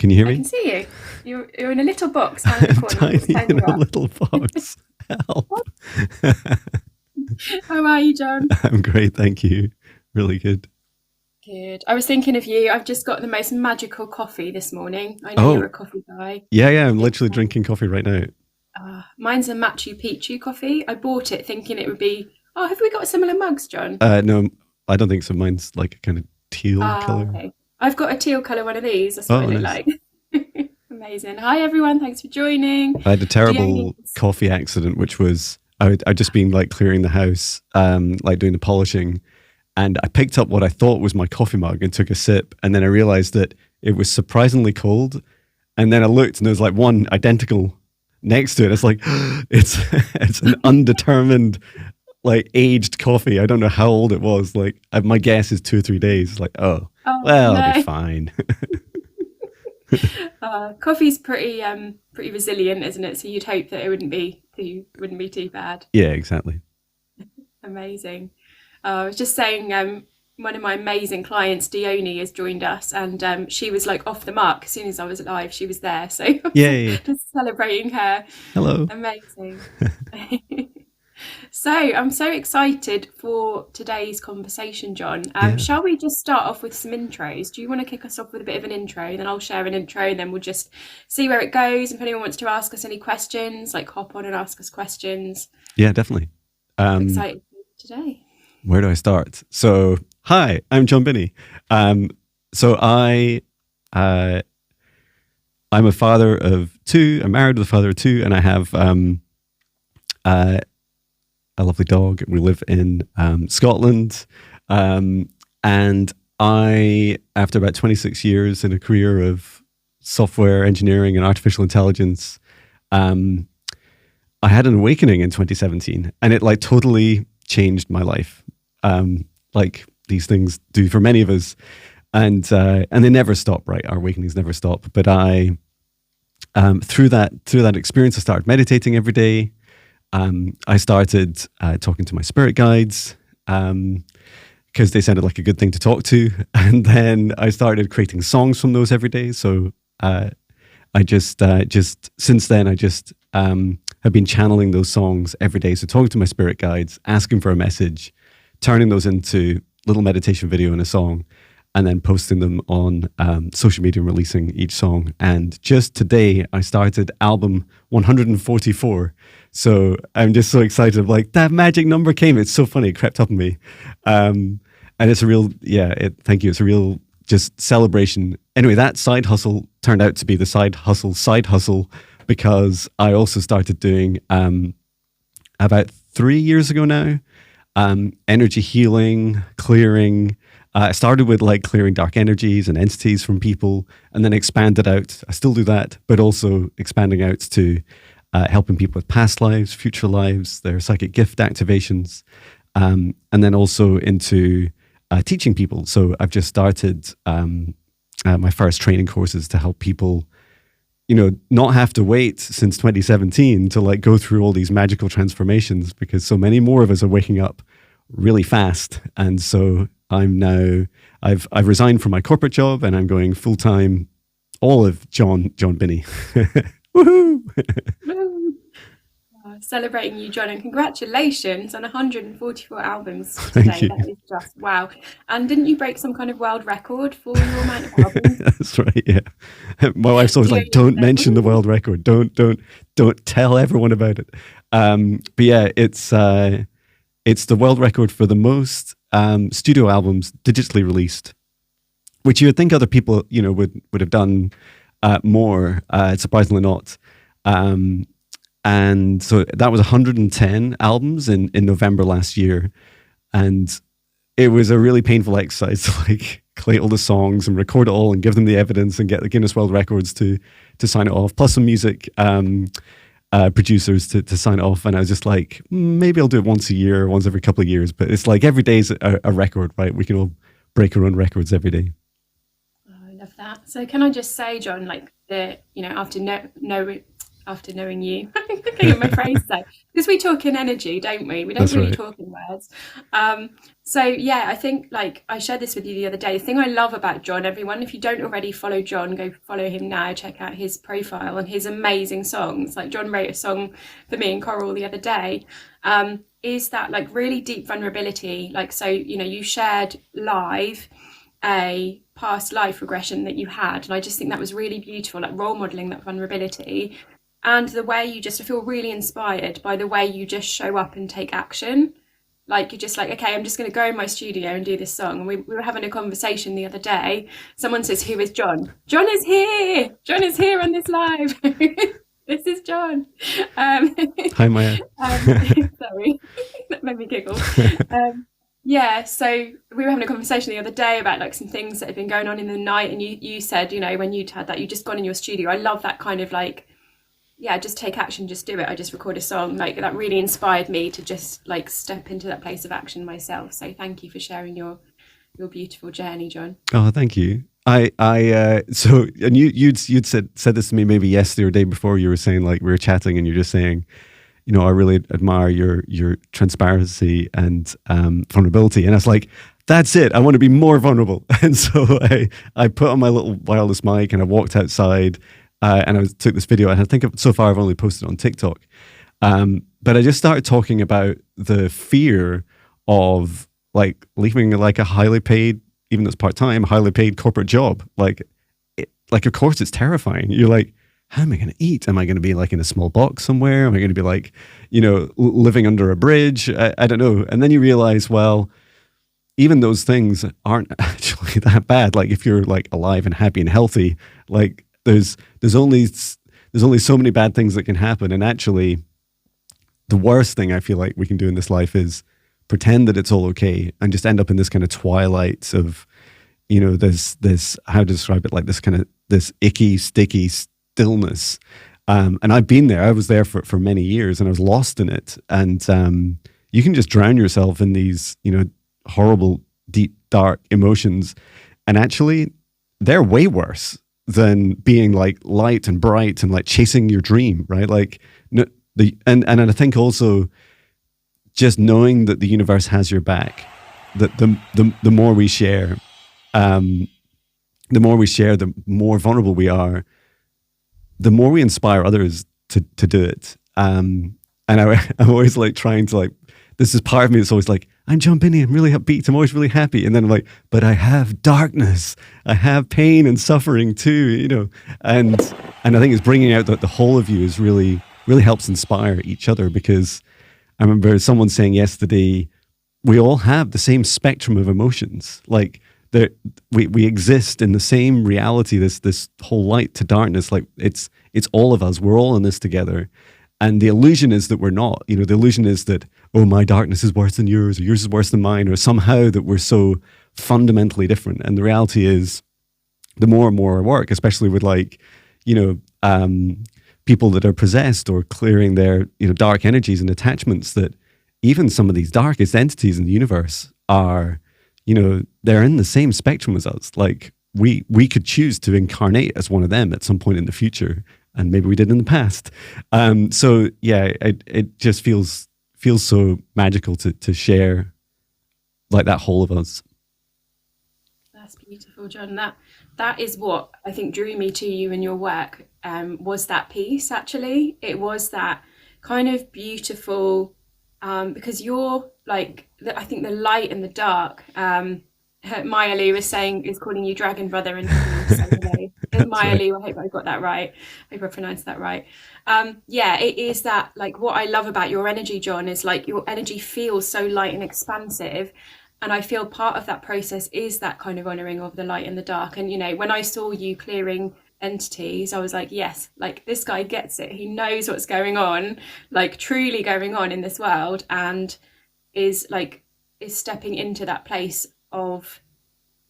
Can you hear I me? can see you. You're in a little box down in the I'm corner. I'll just tiny turn in you a up. little box. Help. How are you, John? I'm great, thank you. Really good. Good. I was thinking of you. I've just got the most magical coffee this morning. I know you're Oh, a coffee guy. yeah, I'm It's literally drinking coffee right now. mine's a Machu Picchu coffee. I bought it thinking it would be. Oh, have we got similar mugs, John? No, I don't think so. Mine's like a kind of teal Ah, color. okay. I've got a teal colour one of these. That's what I Oh, look nice. like. Amazing. Hi, everyone. Thanks for joining. I had a terrible Gioni's. coffee accident, which was I'd just been like clearing the house, like doing the polishing, and I picked up what I thought was my coffee mug and took a sip, and then I realized that it was surprisingly cold, and then I looked and there was like one identical next to it. It's like it's an undetermined like aged coffee. I don't know how old it was. Like my guess is 2 or 3 days. Like, oh Oh, well, I'll be no. fine. Coffee's pretty resilient, isn't it? So you'd hope that it wouldn't be too bad. Yeah, exactly. Amazing. I was just saying, one of my amazing clients, Dione, has joined us, and she was like off the mark as soon as I was live. She was there, so I was Yay. just celebrating her. Hello. Amazing. So I'm so excited for today's conversation, John. Yeah. Shall we just start off with some intros? Do you want to kick us off with a bit of an intro? Then I'll share an intro, and then we'll just see where it goes. If anyone wants to ask us any questions, like hop on and ask us questions. Yeah, definitely. I'm excited for today. Where do I start? So, hi, I'm Jon Binnie. So I'm a father of two. I'm married with a father of two, and I have a lovely dog. We live in Scotland, and I, after about 26 years in a career of software engineering and artificial intelligence, I had an awakening in 2017, and it like totally changed my life, like these things do for many of us, and they never stop, right? Our awakenings never stop. But I, through that experience, I started meditating every day. I started talking to my spirit guides because they sounded like a good thing to talk to, and then I started creating songs from those every day. So I just since then I just have been channeling those songs every day. So talking to my spirit guides, asking for a message, turning those into little meditation video and a song, and then posting them on social media and releasing each song. And just today, I started album 144. So I'm just so excited. Like, that magic number came. It's so funny. It crept up on me. And it's a real, thank you. It's a real just celebration. Anyway, that side hustle turned out to be the side hustle, because I also started doing, about 3 years ago now, energy healing, clearing. I started with like clearing dark energies and entities from people, and then expanded out. I still do that, but also expanding out to helping people with past lives, future lives, their psychic gift activations, and then also into teaching people. So I've just started my first training courses to help people, not have to wait since 2017 to like go through all these magical transformations, because so many more of us are waking up really fast. And so I've resigned from my corporate job, and I'm going full time, all of Jon Binnie. Woohoo! Celebrating you, John, and congratulations on 144 albums Thank today. you. That is just wow. And didn't you break some kind of world record for your amount of albums? That's right. Yeah. My wife's always like, "Don't mention the world record. Don't tell everyone about it." But yeah, it's the world record for the most studio albums digitally released, which you would think other people, would have done more. Surprisingly not. And so that was 110 albums in November last year, and it was a really painful exercise to like collate all the songs and record it all and give them the evidence and get the Guinness World Records to sign it off, plus some music producers to sign it off. And I was just like, maybe I'll do it once a year, once every couple of years. But it's like every day is a record, right? We can all break our own records every day. after knowing you. I'm afraid so. Because we talk in energy, don't we? We don't That's really right. talk in words. So yeah, I think like I shared this with you the other day. The thing I love about Jon, everyone, if you don't already follow Jon, go follow him now. Check out his profile and his amazing songs. Like Jon wrote a song for me and Coral the other day. Is that like really deep vulnerability? Like, so, you know, you shared live a past life regression that you had, and I just think that was really beautiful, like role modeling that vulnerability. And the way you just, I feel really inspired by the way you just show up and take action. Like you're just like, okay, I'm just going to go in my studio and do this song. And we were having a conversation the other day. Someone says, who is Jon? Jon is here. Jon is here on this live. This is Jon. Hi, Maya. Sorry, that made me giggle. Yeah, so we were having a conversation the other day about like some things that had been going on in the night, and you said, you know, when you'd had that, you just gone in your studio. I love that kind of like, yeah, just take action, just do it. I just record a song. Like that really inspired me to just like step into that place of action myself. So thank you for sharing your beautiful journey, Jon. Oh, thank you. So, and you'd said this to me maybe yesterday or day before. You were saying, like, we were chatting and you're just saying, you know, I really admire your transparency and vulnerability. And I was like, that's it. I want to be more vulnerable. And so I put on my little wireless mic and I walked outside and I took this video. And I think so far I've only posted on TikTok. But I just started talking about the fear of like leaving like a highly paid, even though it's part-time, highly paid corporate job. Like, of course it's terrifying. You're like, how am I going to eat? Am I going to be like in a small box somewhere? Am I going to be like, you know, living under a bridge? I don't know. And then you realize, well, even those things aren't actually that bad. Like if you're like alive and happy and healthy, like there's only so many bad things that can happen. And actually the worst thing I feel like we can do in this life is pretend that it's all okay and just end up in this kind of twilight of, you know, this, how to describe it, like this kind of, this icky, sticky stillness. And I've been there. I was there for many years and I was lost in it. And you can just drown yourself in these, you know, horrible, deep, dark emotions. And actually, they're way worse than being like light and bright and like chasing your dream, right? Like, and I think also just knowing that the universe has your back, that the more we share, the more vulnerable we are, the more we inspire others to do it. And I'm always like trying to like, this is part of me that's always like, I'm Jon Binnie, I'm really upbeat, I'm always really happy. And then I'm like, but I have darkness, I have pain and suffering too, you know. And I think it's bringing out that the whole of you is really, really helps inspire each other, because I remember someone saying yesterday, we all have the same spectrum of emotions. Like we exist in the same reality, this whole light to darkness, like it's all of us, we're all in this together. And the illusion is that we're not, you know, the illusion is that, oh, my darkness is worse than yours, or yours is worse than mine, or somehow that we're so fundamentally different. And the reality is, the more and more I work, especially with like, you know, people that are possessed or clearing their, you know, dark energies and attachments, that even some of these darkest entities in the universe are, you know, they're in the same spectrum as us. Like we could choose to incarnate as one of them at some point in the future. And maybe we did in the past. So yeah, it just feels so magical to share like that whole of us. That's beautiful, Jon. That is what I think drew me to you and your work, was that piece, actually. It was that kind of beautiful, because you're like, I think the light and the dark, Maya Lee was saying, is calling you Dragon Brother and Maya Lee, I hope I got that right. I hope I pronounced that right. Yeah, it is that, like, what I love about your energy, Jon, is like your energy feels so light and expansive. And I feel part of that process is that kind of honoring of the light and the dark. And, you know, when I saw you clearing entities, I was like, yes, like this guy gets it. He knows what's going on, like truly going on in this world, and is stepping into that place of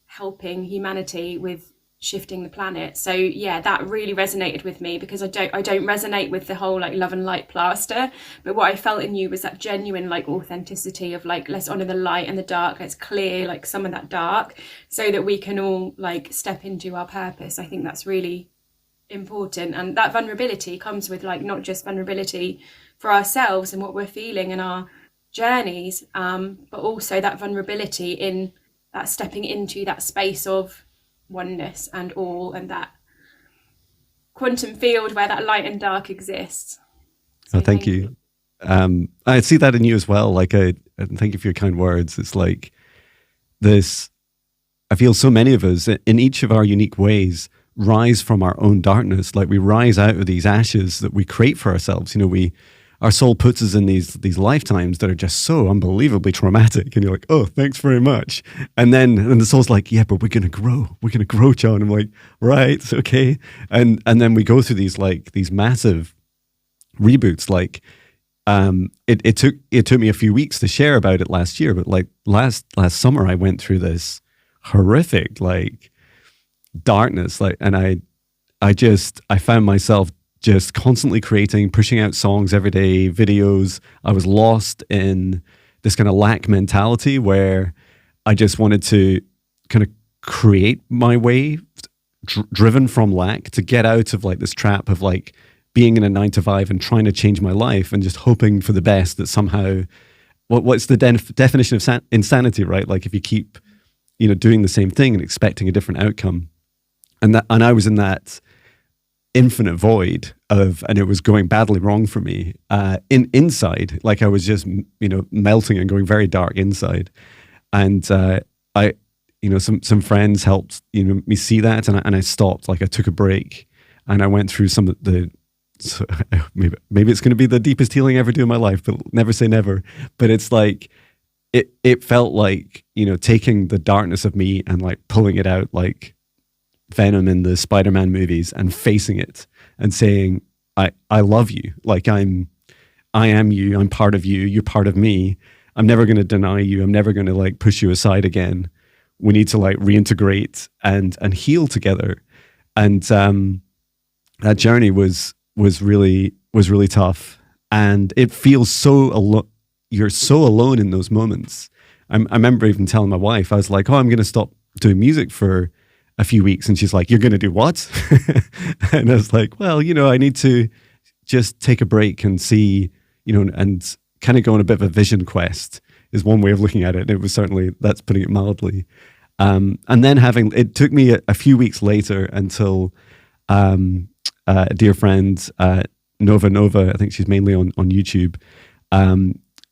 helping humanity with shifting the planet. So yeah, that really resonated with me, because I don't resonate with the whole like love and light plaster, but what I felt in you was that genuine like authenticity of like, let's honor the light and the dark, let's clear like some of that dark so that we can all like step into our purpose. I think that's really important. And that vulnerability comes with like not just vulnerability for ourselves and what we're feeling and our journeys, but also that vulnerability in that stepping into that space of oneness and all, and that quantum field where that light and dark exists. So thank you. I see that in you as well. Like, thank you for your kind words. It's like this, I feel so many of us in each of our unique ways rise from our own darkness. Like we rise out of these ashes that we create for ourselves. You know, our soul puts us in these lifetimes that are just so unbelievably traumatic. And you're like, oh, thanks very much. And then the soul's like, yeah, but we're going to grow. We're going to grow, John. I'm like, right, okay. And then we go through these massive reboots. Like, it took me a few weeks to share about it last year, but like last summer I went through this horrific like darkness, like, and I found myself just constantly creating, pushing out songs every day, videos. I was lost in this kind of lack mentality where I just wanted to kind of create my way, driven from lack, to get out of like this trap of like being in a 9 to 5 and trying to change my life and just hoping for the best, that somehow, what's the definition of insanity, right? Like if you keep, you know, doing the same thing and expecting a different outcome. And I was in that infinite void of, and it was going badly wrong for me, inside, like I was just, you know, melting and going very dark inside. And you know, some friends helped, you know, me see that, and I stopped, like I took a break and I went through some of the, so maybe it's going to be the deepest healing I ever do in my life, but never say never. But it's like, it felt like, you know, taking the darkness of me and like pulling it out like Venom in the Spider-Man movies and facing it and saying, I love you. Like I am you. I'm part of you. You're part of me. I'm never going to deny you. I'm never going to like push you aside again. We need to like reintegrate and heal together. And that journey was really tough. And it feels so you're so alone in those moments. I remember even telling my wife, I was like, oh, I'm going to stop doing music for a few weeks. And she's like, you're going to do what? And I was like, well, you know, I need to just take a break and see, you know, and kind of go on a bit of a vision quest is one way of looking at it. And it was certainly, that's putting it mildly. And then it took me a few weeks later until a dear friend, Nova, I think she's mainly on YouTube.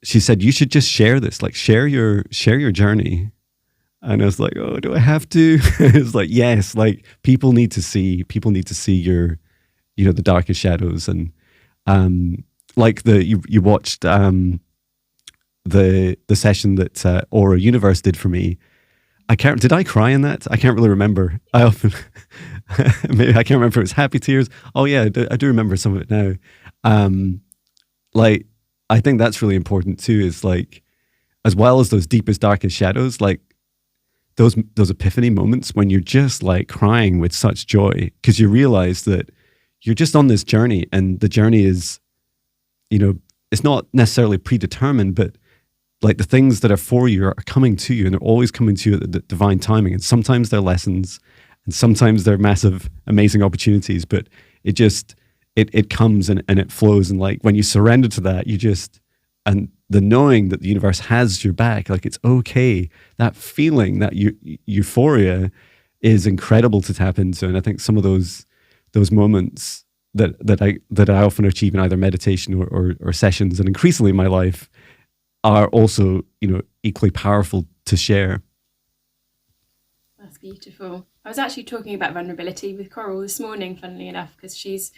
She said, you should just share this, like share your journey. And I was like, oh, do I have to? It's like, yes, like people need to see your, you know, the darkest shadows. And like you watched the session that Aura Universe did for me. Did I cry in that? I can't really remember. I often, maybe I can't remember if it was happy tears. Oh yeah, I do remember some of it now. Like, I think that's really important too, is like, as well as those deepest, darkest shadows, like those epiphany moments when you're just like crying with such joy, because you realize that you're just on this journey, and the journey is, you know, it's not necessarily predetermined, but like the things that are for you are coming to you, and they're always coming to you at the divine timing. And sometimes they're lessons, and sometimes they're massive, amazing opportunities, but it comes and it flows. And like when you surrender to that, and the knowing that the universe has your back, like it's okay. That feeling, that euphoria is incredible to tap into. And I think some of those moments that I often achieve in either meditation or sessions, and increasingly in my life, are also, you know, equally powerful to share. That's beautiful. I was actually talking about vulnerability with Coral this morning, funnily enough, because she's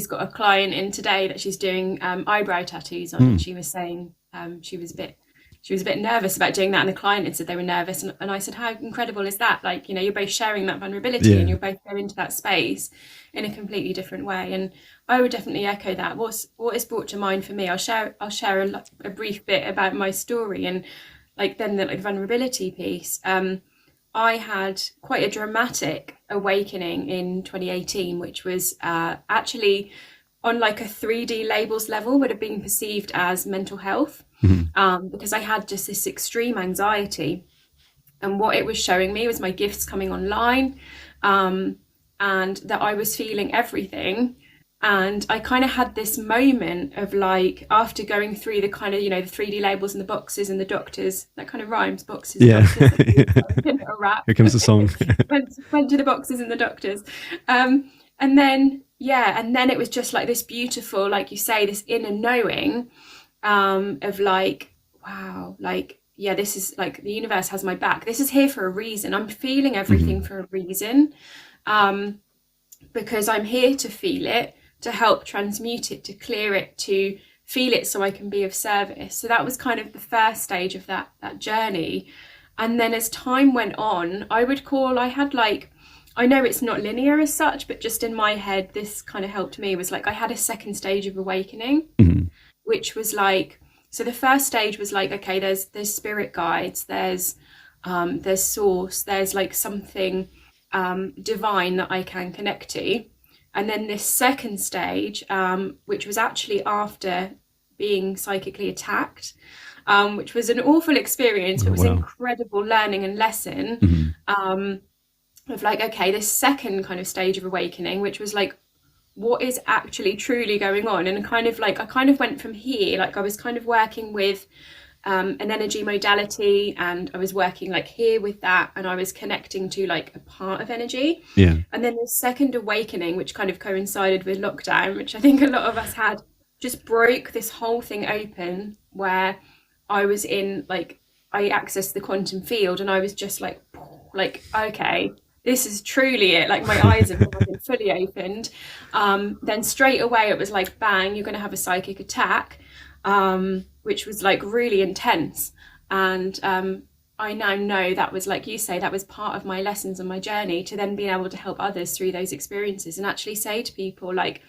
got a client in today that she's doing eyebrow tattoos on, and she was saying she was a bit nervous about doing that, and the client had said they were nervous, and I said, how incredible is that? Like, you know, you're both sharing that vulnerability, and you're both going into that space in a completely different way. And I would definitely echo that. What is brought to mind for me, I'll share a brief bit about my story, and like then the like vulnerability piece. I had quite a dramatic awakening in 2018, which was actually on like a 3D labels level would have been perceived as mental health, because I had just this extreme anxiety. And what it was showing me was my gifts coming online. and that I was feeling everything. And I kind of had this moment of like, after going through the kind of, the 3D labels and the boxes and the doctors, that kind of rhymes, boxes, Yeah. doctors, a rap. Here comes the song. went to the boxes and the doctors. And then, and then it was just like this beautiful, like you say, this inner knowing of like, wow, like, yeah, this is like the universe has my back. This is here for a reason. I'm feeling everything for a reason, because I'm here to feel it, to help transmute it, to clear it, to feel it so I can be of service. So that was kind of the first stage of that journey. And then as time went on, I had like, I know it's not linear as such, but just in my head, this kind of helped me, was like I had a second stage of awakening, which was like, so the first stage was like, okay, there's spirit guides, there's source, there's like something divine that I can connect to. And then this second stage, which was actually after being psychically attacked, which was an awful experience, but it was incredible learning and lesson, of like, okay, this second kind of stage of awakening, which was like, what is actually truly going on? And kind of like, I kind of went from here, like I was kind of working with an energy modality, and I was working like here with that, and I was connecting to like a part of energy. Yeah. And then the second awakening, which kind of coincided with lockdown, which I think a lot of us had, just broke this whole thing open, where I was in like, I accessed the quantum field, and I was just like, okay, this is truly it. Like my eyes have been fully opened. Then straight away it was like, bang, you're going to have a psychic attack, which was like really intense. And I now know that was, like you say, that was part of my lessons and my journey, to then being able to help others through those experiences, and actually say to people like,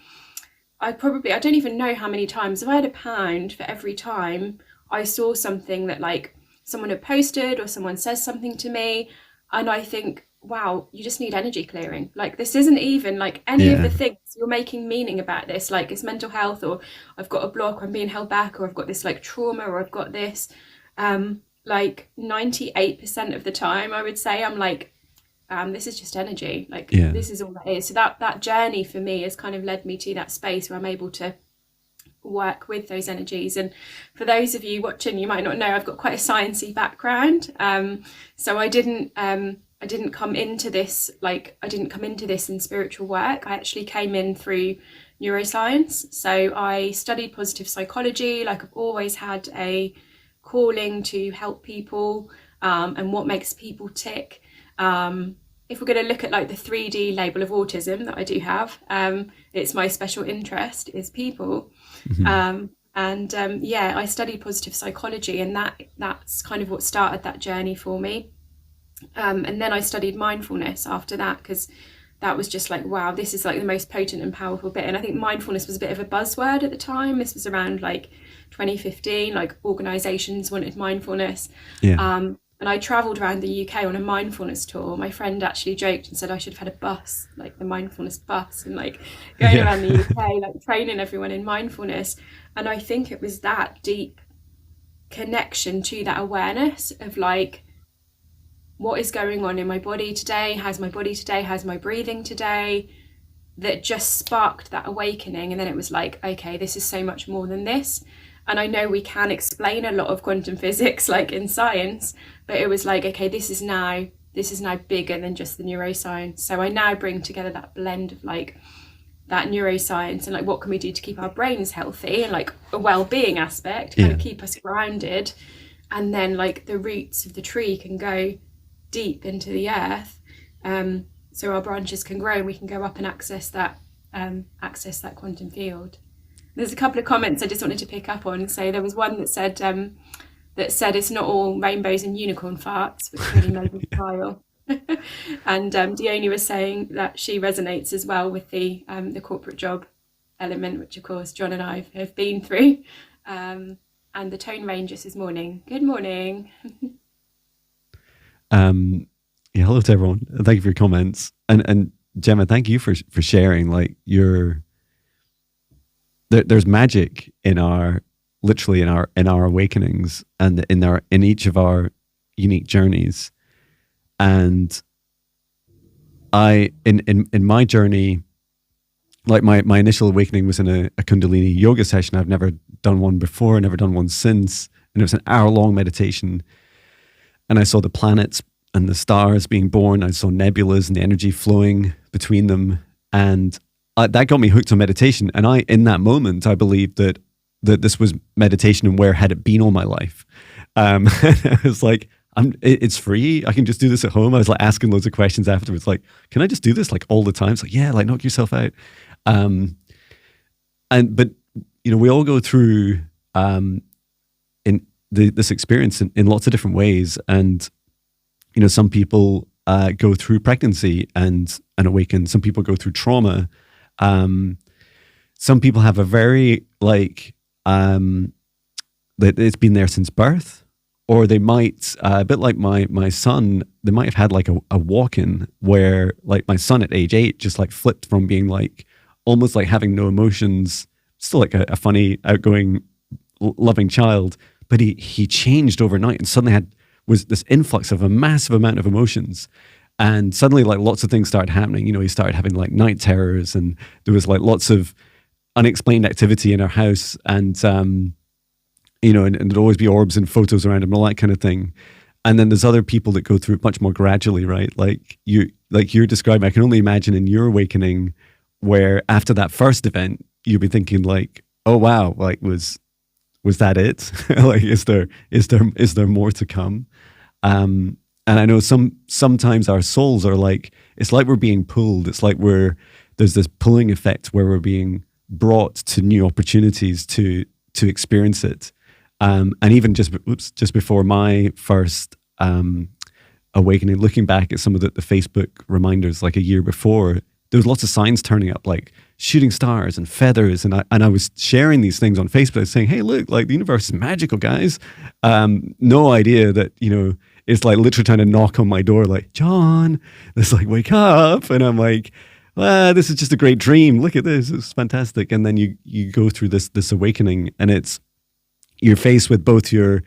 I don't even know how many times, if I had £1 for every time I saw something that like someone had posted or someone says something to me, and I think, wow, you just need energy clearing. Like this isn't even like any of the things you're making meaning about this, like it's mental health, or I've got a block, or I'm being held back, or I've got this like trauma, or I've got this, like 98% of the time I would say I'm like, this is just energy, like this is all that is. So that journey for me has kind of led me to that space where I'm able to work with those energies. And for those of you watching, you might not know, I've got quite a sciencey background, so I didn't come into this in spiritual work. I actually came in through neuroscience. So I studied positive psychology. Like I've always had a calling to help people, and what makes people tick. If we're going to look at like the 3D label of autism that I do have, it's my special interest is people. I studied positive psychology, and that's kind of what started that journey for me. And then I studied mindfulness after that, because that was just like, wow, this is like the most potent and powerful bit. And I think mindfulness was a bit of a buzzword at the time. This was around like 2015, like organizations wanted mindfulness. And I traveled around the UK on a mindfulness tour. My friend actually joked and said I should have had a bus, like the mindfulness bus, and like going around the UK, like training everyone in mindfulness. And I think it was that deep connection to that awareness of like, what is going on in my body today? How's my body today? How's my breathing today? That just sparked that awakening. And then it was like, okay, this is so much more than this. And I know we can explain a lot of quantum physics like in science, but it was like, okay, this is now bigger than just the neuroscience. So I now bring together that blend of like that neuroscience and like what can we do to keep our brains healthy, and like a well-being aspect, kind of keep us grounded. And then like the roots of the tree can go deep into the earth, so our branches can grow and we can go up and access that quantum field. There's a couple of comments I just wanted to pick up on. So there was one that said it's not all rainbows and unicorn farts, which really made me smile. And Dione was saying that she resonates as well with the corporate job element, which of course John and I have been through. And the tone range just this morning. Good morning. Hello to everyone. Thank you for your comments. And Gemma, thank you for sharing. Like there's magic in our awakenings and in each of our unique journeys. And in my journey, like my initial awakening was in a Kundalini yoga session. I've never done one before, never done one since. And it was an hour-long meditation. And I saw the planets and the stars being born. I saw nebulas and the energy flowing between them. And that got me hooked on meditation. And in that moment, I believed that this was meditation and where had it been all my life. I was like, it's free. I can just do this at home. I was like asking loads of questions afterwards. Like, can I just do this like all the time? It's like, yeah, like knock yourself out. But we all go through in this experience in lots of different ways. And some people go through pregnancy and awaken. Some people go through trauma. Some people have a very that it's been there since birth. Or they might, a bit like my son, they might have had like a walk-in where like my son at age 8 just like flipped from being like almost like having no emotions, still like a funny, outgoing, loving child, but he changed overnight and suddenly was this influx of a massive amount of emotions. And suddenly like lots of things started happening. He started having like night terrors and there was like lots of unexplained activity in our house and and there'd always be orbs and photos around him and all that kind of thing. And then there's other people that go through it much more gradually, right? Like you're describing, I can only imagine in your awakening where after that first event, you'd be thinking like, oh wow, like was that it? Like, is there more to come? And I know sometimes our souls are like, it's like we're being pulled. It's like there's this pulling effect where we're being brought to new opportunities to experience it. And even just before my first awakening, looking back at some of the Facebook reminders like a year before, there was lots of signs turning up like shooting stars and feathers. And I was sharing these things on Facebook saying, hey, look, like the universe is magical, guys. No idea that, it's like literally trying to knock on my door like, John, it's like, wake up. And I'm like, this is just a great dream. Look at this. It's fantastic. And then you go through this awakening and you're faced with both the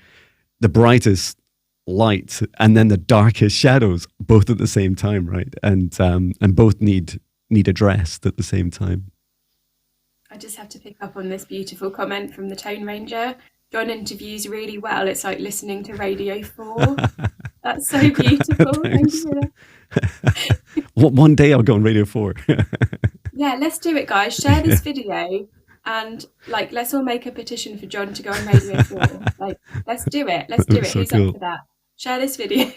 brightest light and then the darkest shadows, both at the same time, right? And both need addressed at the same time. I just have to pick up on this beautiful comment from the Tone Ranger. John interviews really well. It's like listening to Radio 4. That's so beautiful. Thank you. One day I'll go on Radio 4. Yeah, let's do it, guys. Share this video. And like, let's all make a petition for John to go on Radio 4. Like, let's do it. Let's do it. So Who's cool. up for that? Share this video.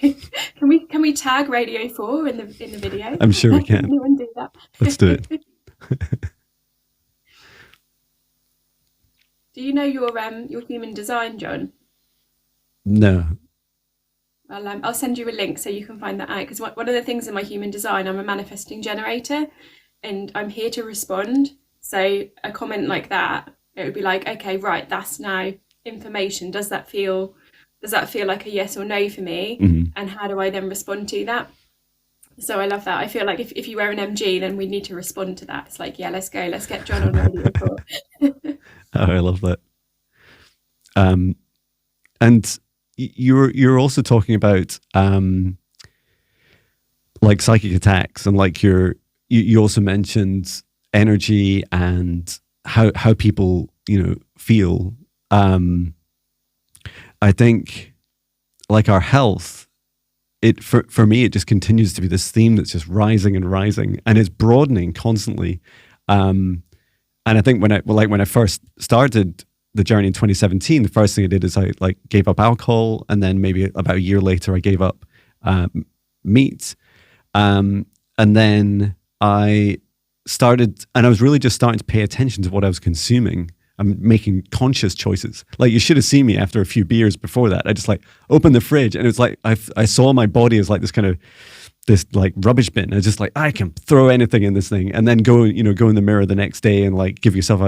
Can we tag Radio 4 in the video? I'm sure we can. Anyone do that? Let's do it. Do you know your human design, John? No. Well, I'll send you a link so you can find that out. Because one of the things in my human design, I'm a manifesting generator, and I'm here to respond. So a comment like that, it would be like, okay, right, that's now information. Does that feel like a yes or no for me? Mm-hmm. And how do I then respond to that? So I love that. I feel like if you were an MG, then we need to respond to that. It's like, yeah, let's go. Let's get John on Radio 4. Oh, I love that. And you're also talking about like psychic attacks and like you also mentioned energy and how people feel. I think like our health, for me it just continues to be this theme that's just rising and rising and is broadening constantly. And I think when I first started the journey in 2017, the first thing I did is I like gave up alcohol, and then maybe about a year later I gave up meat, and then I started, and I was really just starting to pay attention to what I was consuming. I'm making conscious choices. Like, you should have seen me after a few beers before that. I just like opened the fridge, and it was like I saw my body as like this like rubbish bin. I was just like, I can throw anything in this thing, and then go in the mirror the next day and like give yourself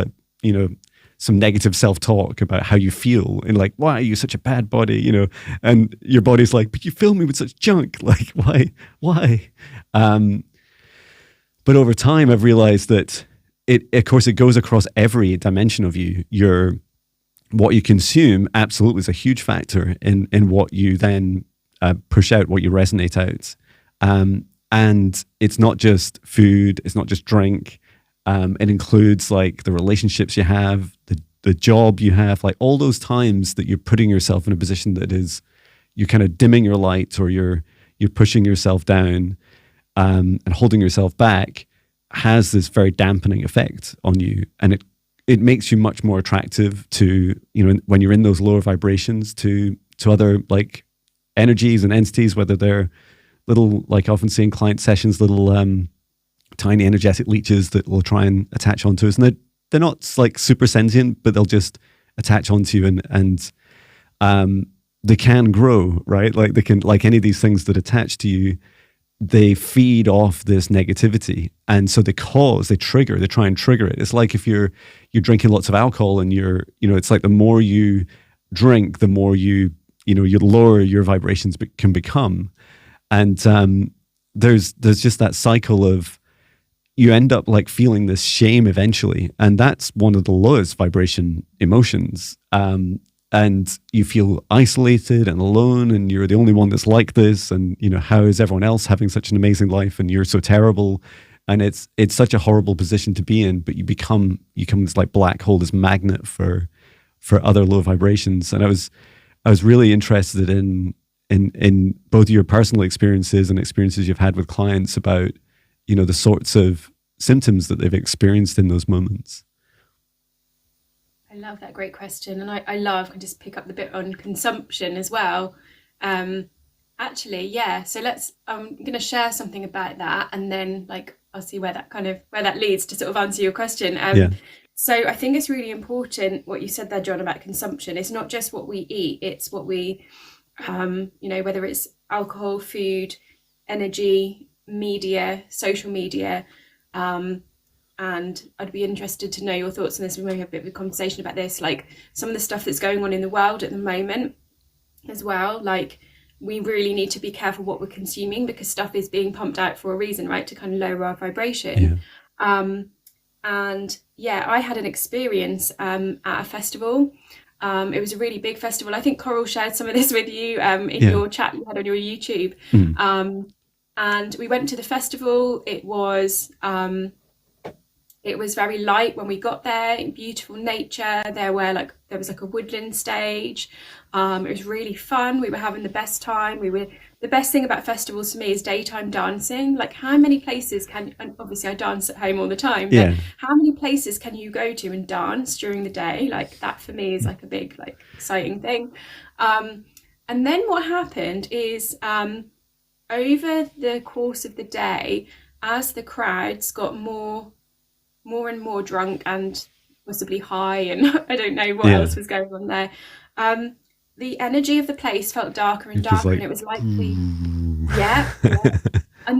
some negative self-talk about how you feel and like, why are you such a bad body, and your body's like, but you fill me with such junk, like why? But over time I've realized that of course it goes across every dimension of you. What you consume absolutely is a huge factor in what you then push out, what you resonate out. And And it's not just food, it's not just drink. It includes like the relationships you have, the job you have, like all those times that you're putting yourself in a position that is, you're kind of dimming your light, or you're pushing yourself down, and holding yourself back, has this very dampening effect on you. And it makes you much more attractive to, when you're in those lower vibrations, to other like energies and entities, whether they're little, like often see in client sessions, little tiny energetic leeches that will try and attach onto us. And they're not like super sentient, but they'll just attach onto you, and they can grow, right? Like they can, like any of these things that attach to you, they feed off this negativity. And so they try and trigger it. It's like if you're drinking lots of alcohol, and it's like the more you drink, the more you lower your vibrations can become. And there's just that cycle of, you end up like feeling this shame eventually. And that's one of the lowest vibration emotions. And you feel isolated and alone, and you're the only one that's like this. And, how is everyone else having such an amazing life and you're so terrible? And it's such a horrible position to be in, but you become this like black hole, this magnet for other low vibrations. And I was really interested in both your personal experiences and experiences you've had with clients about, the sorts of symptoms that they've experienced in those moments. I love that. Great question. And I can just pick up the bit on consumption as well. Actually, yeah. So I'm going to share something about that, and then like I'll see where that leads to sort of answer your question. Yeah. So I think it's really important what you said there, John, about consumption. It's not just what we eat, it's what we, whether it's alcohol, food, energy, media, social media. And I'd be interested to know your thoughts on this. We may have a bit of a conversation about this, like some of the stuff that's going on in the world at the moment as well. Like, we really need to be careful what we're consuming, because stuff is being pumped out for a reason, right? To kind of lower our vibration. Yeah. And yeah, I had an experience at a festival. It was a really big festival. I think Coral shared some of this with you in your chat you had on your YouTube. And we went to the festival. It was very light when we got there, beautiful nature. There was like a woodland stage. It was really fun. We were having the best time. The best thing about festivals for me is daytime dancing. Like, how many places and obviously I dance at home all the time, but how many places can you go to and dance during the day? Like, that for me is like a big, like, exciting thing. And then what happened is, over the course of the day, as the crowds got more and more drunk and possibly high, and I don't know what else was going on there, the energy of the place felt darker and darker, and it was like and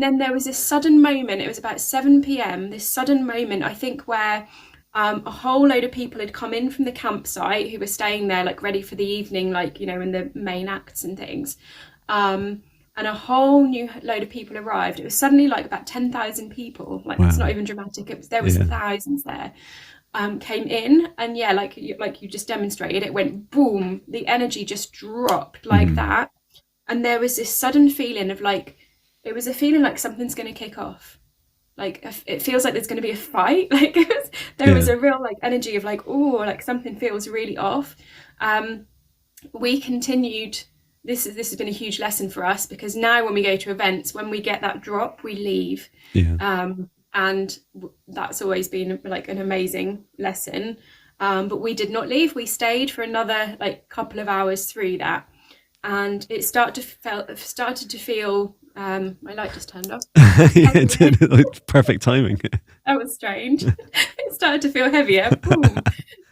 then there was this sudden moment. It was about 7 p.m. This sudden moment, I think, where a whole load of people had come in from the campsite who were staying there, like ready for the evening, like, in the main acts and things. And a whole new load of people arrived. It was suddenly like about 10,000 people. Like, wow. It's not even dramatic. There was thousands there. Came in, and like you just demonstrated, it went boom. The energy just dropped like that, and there was this sudden feeling of like, it was a feeling like something's going to kick off. Like, it feels like there's going to be a fight. Like, there was a real like energy of like, oh, like something feels really off. We continued. This has been a huge lesson for us, because now when we go to events, when we get that drop, we leave. And that's always been like an amazing lesson. But we did not leave. We stayed for another like couple of hours through that, and it started to feel. My light just turned off. It did. Like, perfect timing. That was strange. It started to feel heavier. Boom.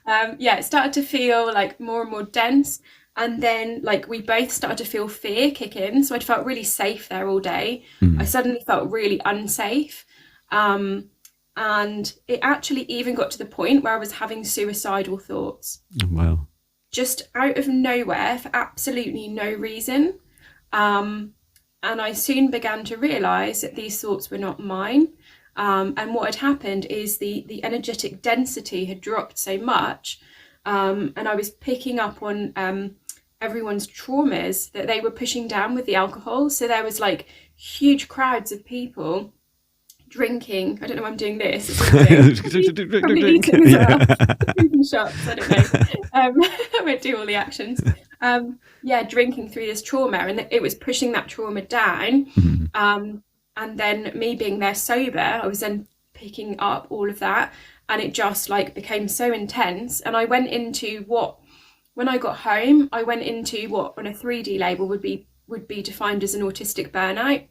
It started to feel like more and more dense. And then like we both started to feel fear kick in. So I felt really safe there all day. I suddenly felt really unsafe. And it actually even got to the point where I was having suicidal thoughts. Oh, wow. Just out of nowhere, for absolutely no reason. And I soon began to realise that these thoughts were not mine. And what had happened is the energetic density had dropped so much. And I was picking up on everyone's traumas that they were pushing down with the alcohol. So there was like huge crowds of people drinking. I don't know why I'm doing this. Probably eating as well. Drinking shots. I don't know. I won't do all the actions. Yeah, drinking through this trauma, and it was pushing that trauma down. And then me being there sober, I was then picking up all of that, and it just like became so intense. And I went into when I got home, I went into what on a 3D label would be defined as an autistic burnout.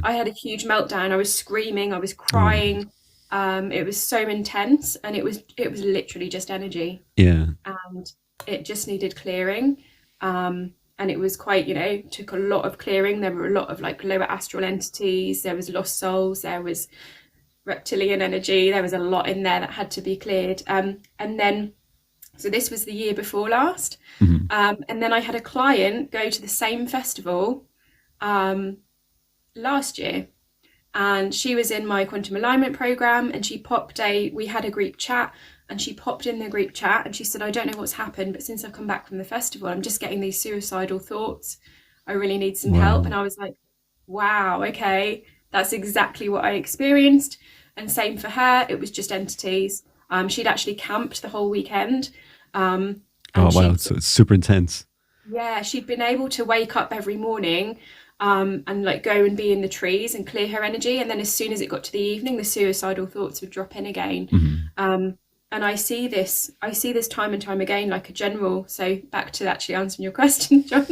I had a huge meltdown. I was screaming, I was crying. It was so intense, and it was literally just energy. Yeah. And it just needed clearing. And it was quite, took a lot of clearing. There were a lot of like lower astral entities. There was lost souls. There was reptilian energy. There was a lot in there that had to be cleared. And then, so this was the year before last. And then I had a client go to the same festival last year, and she was in my quantum alignment program, and we had a group chat, and she popped in the group chat and she said, I don't know what's happened, but since I've come back from the festival, I'm just getting these suicidal thoughts. I really need some help. And I was like, wow, okay, that's exactly what I experienced. And same for her, it was just entities. She'd actually camped the whole weekend. Oh wow, so it's super intense. Yeah, she'd been able to wake up every morning and like go and be in the trees and clear her energy, and then as soon as it got to the evening, the suicidal thoughts would drop in again. And I see this time and time again, like a general. So back to actually answering your question, John,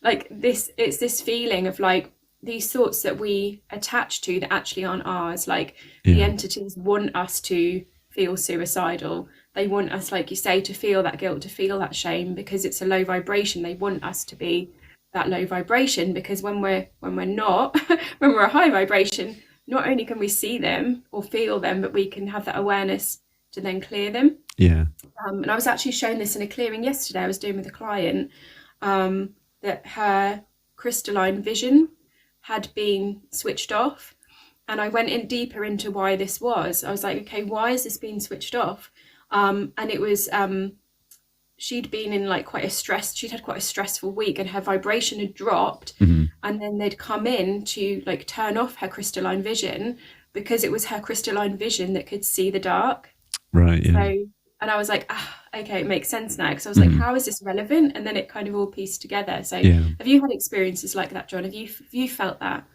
like it's this feeling of like these thoughts that we attach to that actually aren't ours. Like the entities want us to feel suicidal. They want us, like you say, to feel that guilt, to feel that shame, because it's a low vibration. They want us to be that low vibration, because when we're not, when we're a high vibration, not only can we see them or feel them, but we can have that awareness to then clear them. Yeah. And I was actually shown this in a clearing yesterday. I was doing with a client that her crystalline vision had been switched off, and I went in deeper into why this was. I was like, okay, why is this being switched off? And it was she'd been in like she'd had quite a stressful week, and her vibration had dropped. And then they'd come in to like turn off her crystalline vision, because it was her crystalline vision that could see the dark. Right. Yeah. So, and I was like, okay, it makes sense now, because I was like, how is this relevant? And then it kind of all pieced together. So have you had experiences like that, John? Have you felt that?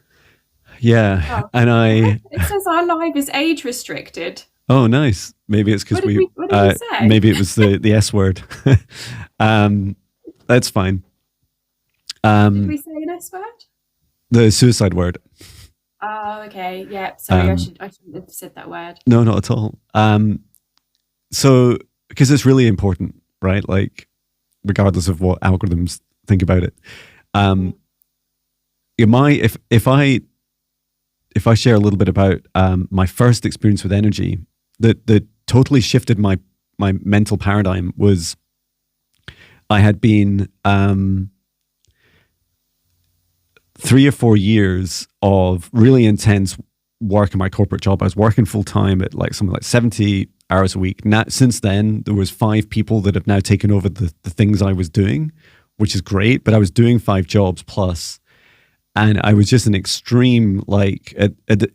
Yeah. And it says our live is age restricted. Oh, nice. Maybe it's because what did we say? Maybe it was the S word. That's fine. Did we say an S word? The suicide word. Oh, okay. Yeah. Sorry, I shouldn't have said that word. No, not at all. So, because it's really important, right? Like, regardless of what algorithms think about it. If I share a little bit about my first experience with energy, that totally shifted my mental paradigm was, I had been 3 or 4 years of really intense work in my corporate job. I was working full time at like something like 70 hours a week. Now, since then, there was 5 people that have now taken over the things I was doing, which is great. But I was doing 5 jobs plus. And I was just an extreme, like,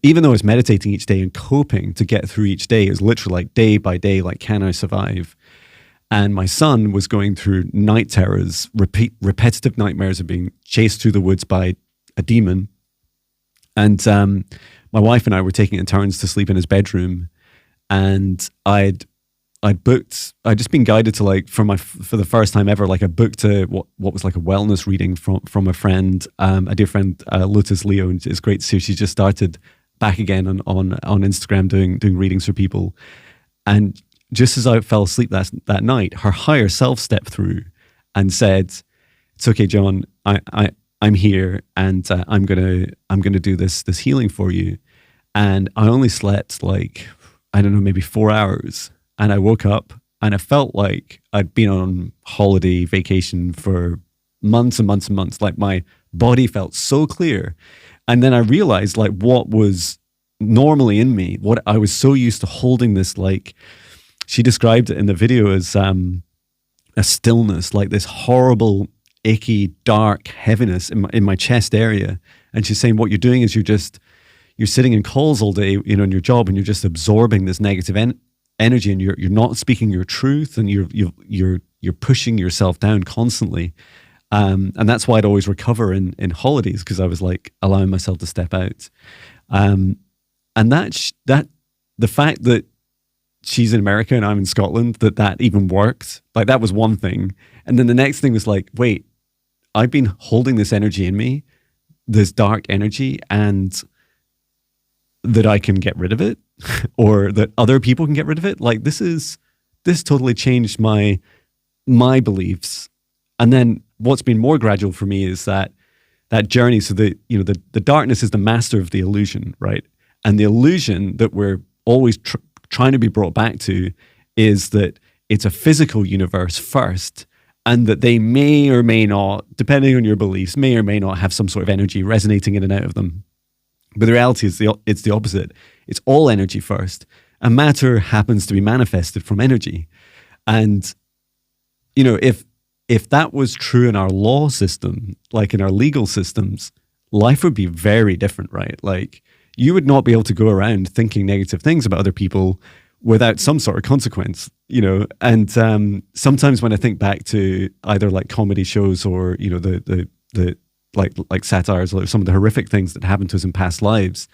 even though I was meditating each day and coping to get through each day, it was literally like day by day, like, can I survive? And my son was going through night terrors, repetitive nightmares of being chased through the woods by a demon. And my wife and I were taking it in turns to sleep in his bedroom. And I'd just been guided to, like, for the first time ever, like, I booked what was like a wellness reading from a friend, a dear friend, Lotus Leo, and it's great to see her. She's just started back again on Instagram doing readings for people. And just as I fell asleep that night, her higher self stepped through and said, "It's okay, John. I'm here, and I'm gonna do this healing for you." And I only slept like, I don't know, maybe 4 hours. And I woke up and I felt like I'd been on holiday vacation for months and months and months. Like, my body felt so clear. And then I realized, like, what was normally in me, what I was so used to holding this, like, she described it in the video as a stillness, like this horrible, icky, dark heaviness in my chest area. And she's saying what you're doing is you're sitting in calls all day, you know, in your job, and you're just absorbing this negative energy, and you're not speaking your truth, and you're pushing yourself down constantly. And that's why I'd always recover in holidays, because I was like allowing myself to step out. And that the fact that she's in America and I'm in Scotland, that even worked, like that was one thing. And then the next thing was like, wait, I've been holding this energy in me, this dark energy, and that I can get rid of it, or that other people can get rid of it. Like this totally changed my beliefs. And then what's been more gradual for me is that journey. So the darkness is the master of the illusion, right? And the illusion that we're always trying to be brought back to is that it's a physical universe first, and that they may or may not, depending on your beliefs, may or may not have some sort of energy resonating in and out of them. But the reality is it's the opposite. It's all energy first, and matter happens to be manifested from energy. And you know, if that was true in our law system, like in our legal systems, life would be very different, right? Like you would not be able to go around thinking negative things about other people without some sort of consequence, you know. And sometimes when I think back to either like comedy shows or, you know, the like satires or some of the horrific things that happened to us in past lives,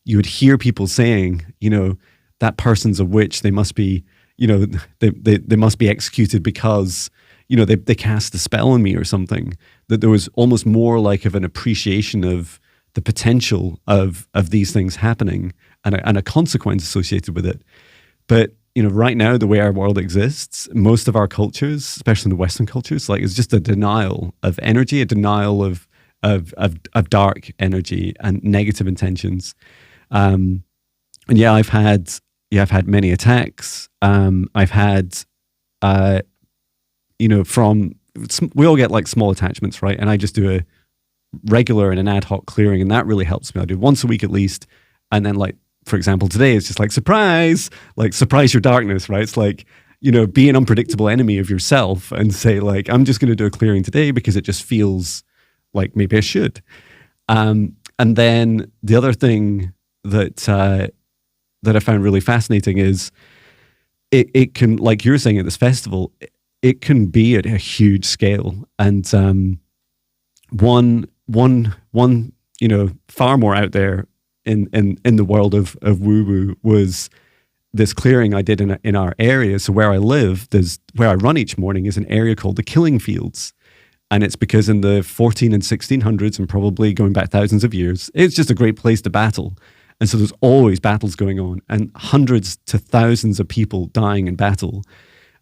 you would hear people saying, you know, that person's a witch. They must be, you know, they must be executed because, you know, they cast a spell on me or something. That there was almost more like of an appreciation of the potential of these things happening, and a consequence associated with it. But you know, right now, the way our world exists, most of our cultures, especially in the Western cultures, like it's just a denial of energy, a denial of dark energy and negative intentions. And yeah, I've had many attacks. I've had, you know, we all get like small attachments, right? And I just do a regular and an ad hoc clearing, and that really helps me. I do once a week at least. And then like, for example, today it's just like surprise your darkness, right? It's like, you know, be an unpredictable enemy of yourself and say like, I'm just going to do a clearing today because it just feels like maybe I should. And then the other thing that I found really fascinating is it can, like you're saying at this festival, it can be at a huge scale. And one, you know, far more out there in the world of woo-woo was this clearing I did in our area. So where I live, where I run each morning is an area called the Killing Fields. And it's because in the 14 and 1600s, and probably going back thousands of years, it's just a great place to battle. And so there's always battles going on, and hundreds to thousands of people dying in battle.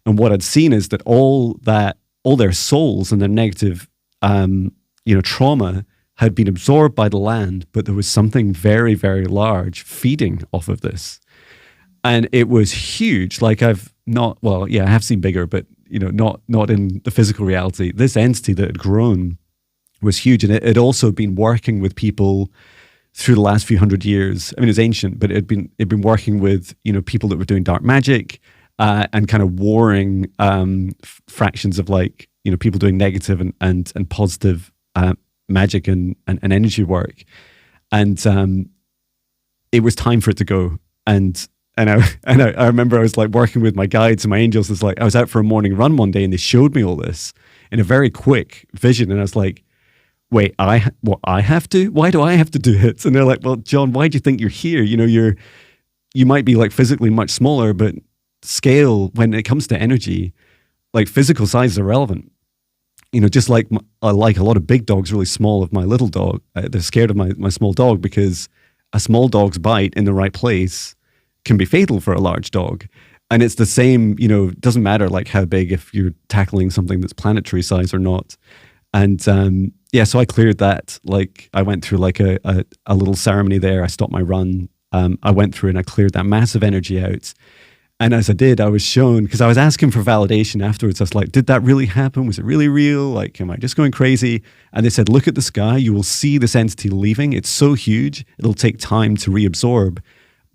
And what I'd seen is that all their souls and their negative, you know, trauma had been absorbed by the land, but there was something very, very large feeding off of this. And it was huge. Like I have seen bigger, but you know, not in the physical reality. This entity that had grown was huge, and it had also been working with people through the last few hundred years. I mean, it's ancient, but it'd been working with, you know, people that were doing dark magic and kind of warring fractions of, like, you know, people doing negative and positive magic and energy work. And it was time for it to go. And I remember I was like working with my guides and my angels. It's like I was out for a morning run one day, and they showed me all this in a very quick vision, and I was like, "Wait, I have to? Why do I have to do it?" And they're like, "Well, John, why do you think you're here? You know, you might be like physically much smaller, but scale when it comes to energy, like physical size is irrelevant. You know, just like a lot of big dogs, really small of my little dog. They're scared of my small dog because a small dog's bite in the right place can be fatal for a large dog. And it's the same, you know, it doesn't matter like how big if you're tackling something that's planetary size or not. And so I cleared that. Like I went through like a little ceremony there. I stopped my run. I went through and I cleared that massive energy out. And as I did, I was shown, because I was asking for validation afterwards. I was like, did that really happen? Was it really real? Like, am I just going crazy? And they said, look at the sky. You will see this entity leaving. It's so huge. It'll take time to reabsorb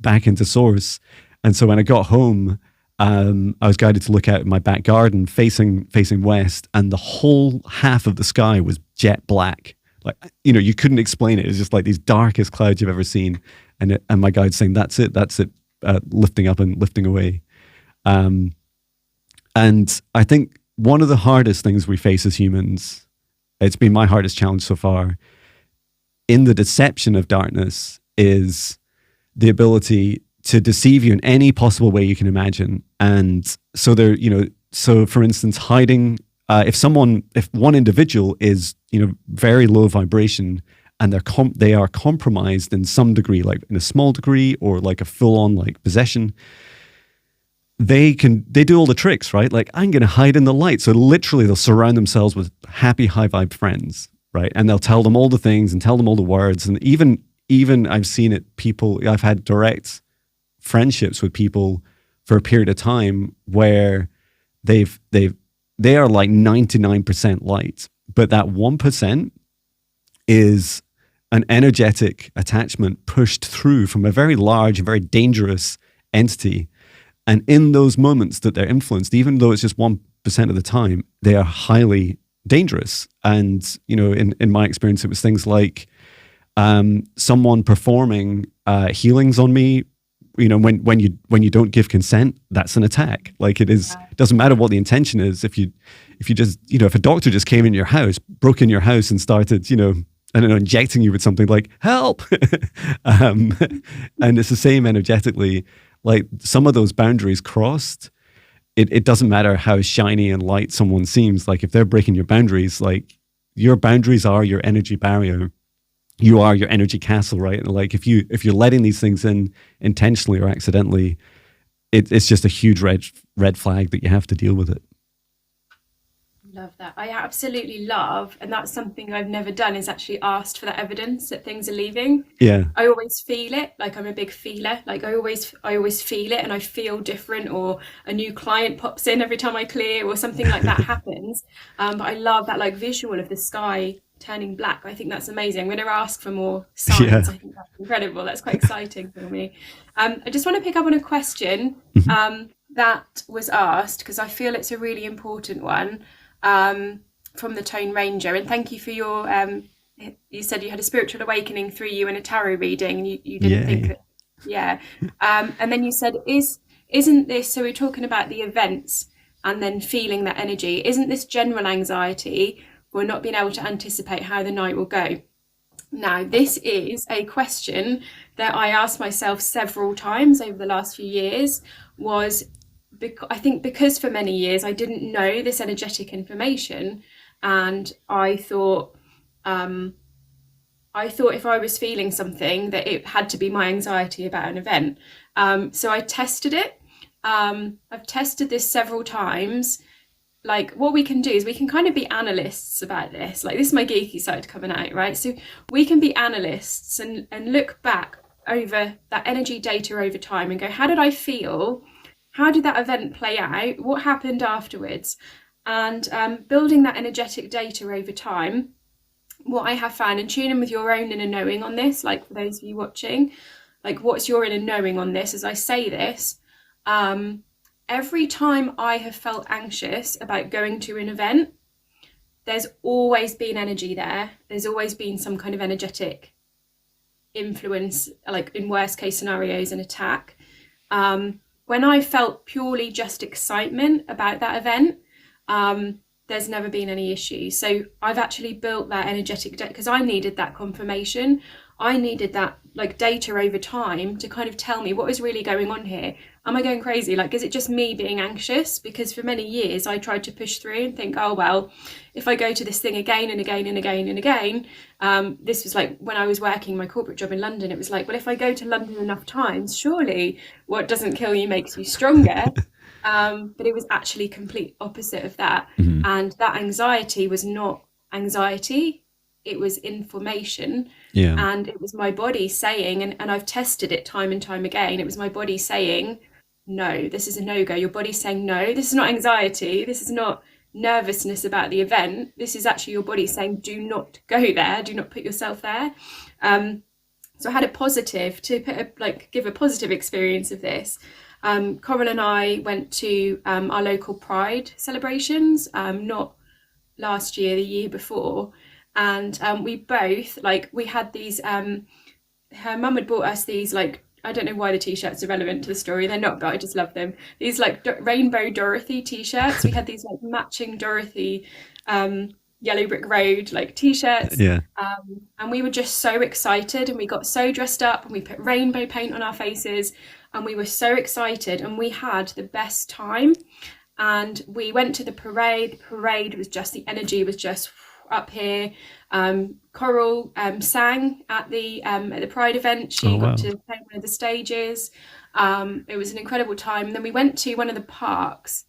back into source. And so when I got home, I was guided to look out in my back garden facing west, and the whole half of the sky was jet black, Like, you couldn't explain it. It's just like these darkest clouds you've ever seen. And my guide saying, that's it, lifting up and lifting away. And I think one of the hardest things we face as humans, it's been my hardest challenge so far, in the deception of darkness, is the ability to deceive you in any possible way you can imagine. And so so for instance, hiding, if one individual is, very low vibration, and they are compromised in some degree, like in a small degree, or like a full-on like possession, they do all the tricks, right? Like, I'm going to hide in the light. So literally they'll surround themselves with happy, high vibe friends, right? And they'll tell them all the things and tell them all the words. And even I've seen it, I've had direct friendships with people for a period of time where they are like 99% light, but that 1% is an energetic attachment pushed through from a very large and very dangerous entity. And in those moments that they're influenced, even though it's just 1% of the time, they are highly dangerous. And, in my experience, it was things like someone performing healings on me. When you don't give consent, that's an attack. Like, it doesn't matter what the intention is. If you just, if a doctor just came in your house, broke in your house and started, I don't know, injecting you with something like help. And it's the same energetically. Like, some of those boundaries crossed, it doesn't matter how shiny and light someone seems. Like, if they're breaking your boundaries, like, your boundaries are your energy barrier. You are your energy castle, right? And like, if you're letting these things in intentionally or accidentally, it's just a huge red flag that you have to deal with it. Love that. I absolutely love, and that's something I've never done, is actually asked for that evidence that things are leaving. Yeah. I always feel it. Like, I'm a big feeler. Like, I always feel it, and I feel different, or a new client pops in every time I clear, or something like that happens. But I love that, like, visual of the sky turning black. I think that's amazing. I'm going to ask for more signs. Yeah. I think that's incredible. That's quite exciting for me. I just want to pick up on a question that was asked, because I feel it's a really important one. From the Tone Ranger, and thank you for your you said you had a spiritual awakening through you in a tarot reading, and you didn't think that, and then you said, isn't this, so we're talking about the events and then feeling that energy, isn't this general anxiety for not being able to anticipate how the night will go? Now, this is a question that I asked myself several times over the last few years. I think because for many years I didn't know this energetic information, and I thought if I was feeling something, that it had to be my anxiety about an event. So I tested it. I've tested this several times. Like, what we can do is we can kind of be analysts about this. Like, this is my geeky side coming out, right? So we can be analysts and look back over that energy data over time and go, how did I feel? How did that event play out? What happened afterwards? And building that energetic data over time, what I have found, and tune in with your own inner knowing on this, like for those of you watching, like, what's your inner knowing on this as I say this? Every time I have felt anxious about going to an event, there's always been energy there. There's always been some kind of energetic influence, like in worst case scenarios, an attack. When I felt purely just excitement about that event, there's never been any issues. So I've actually built that energetic data because I needed that confirmation. I needed that like data over time to kind of tell me what is really going on here. Am I going crazy? Like, is it just me being anxious? Because for many years I tried to push through and think, oh, well, if I go to this thing again and again and again and again, this was like when I was working my corporate job in London, it was like, well, if I go to London enough times, surely what doesn't kill you makes you stronger. But it was actually complete opposite of that. Mm-hmm. And that anxiety was not anxiety. It was inflammation. Yeah. And it was my body saying, and I've tested it time and time again, it was my body saying, no, this is a no-go. Your body's saying, no, this is not anxiety. This is not nervousness about the event. This is actually your body saying, do not go there. Do not put yourself there. So I had a positive to give a positive experience of this. Coral and I went to our local Pride celebrations, not last year, the year before. And we both, like, we had these, her mum had bought us these, like, I don't know why the t-shirts are relevant to the story. They're not, but I just love them. These like rainbow Dorothy t-shirts. We had these like matching Dorothy Yellow Brick Road like t-shirts. Yeah. And we were just so excited, and we got so dressed up, and we put rainbow paint on our faces, and we were so excited, and we had the best time. And we went to the parade. The parade was just, the energy was just up here. Coral sang at the Pride event. She got to play one of the stages. It was an incredible time. And then we went to one of the parks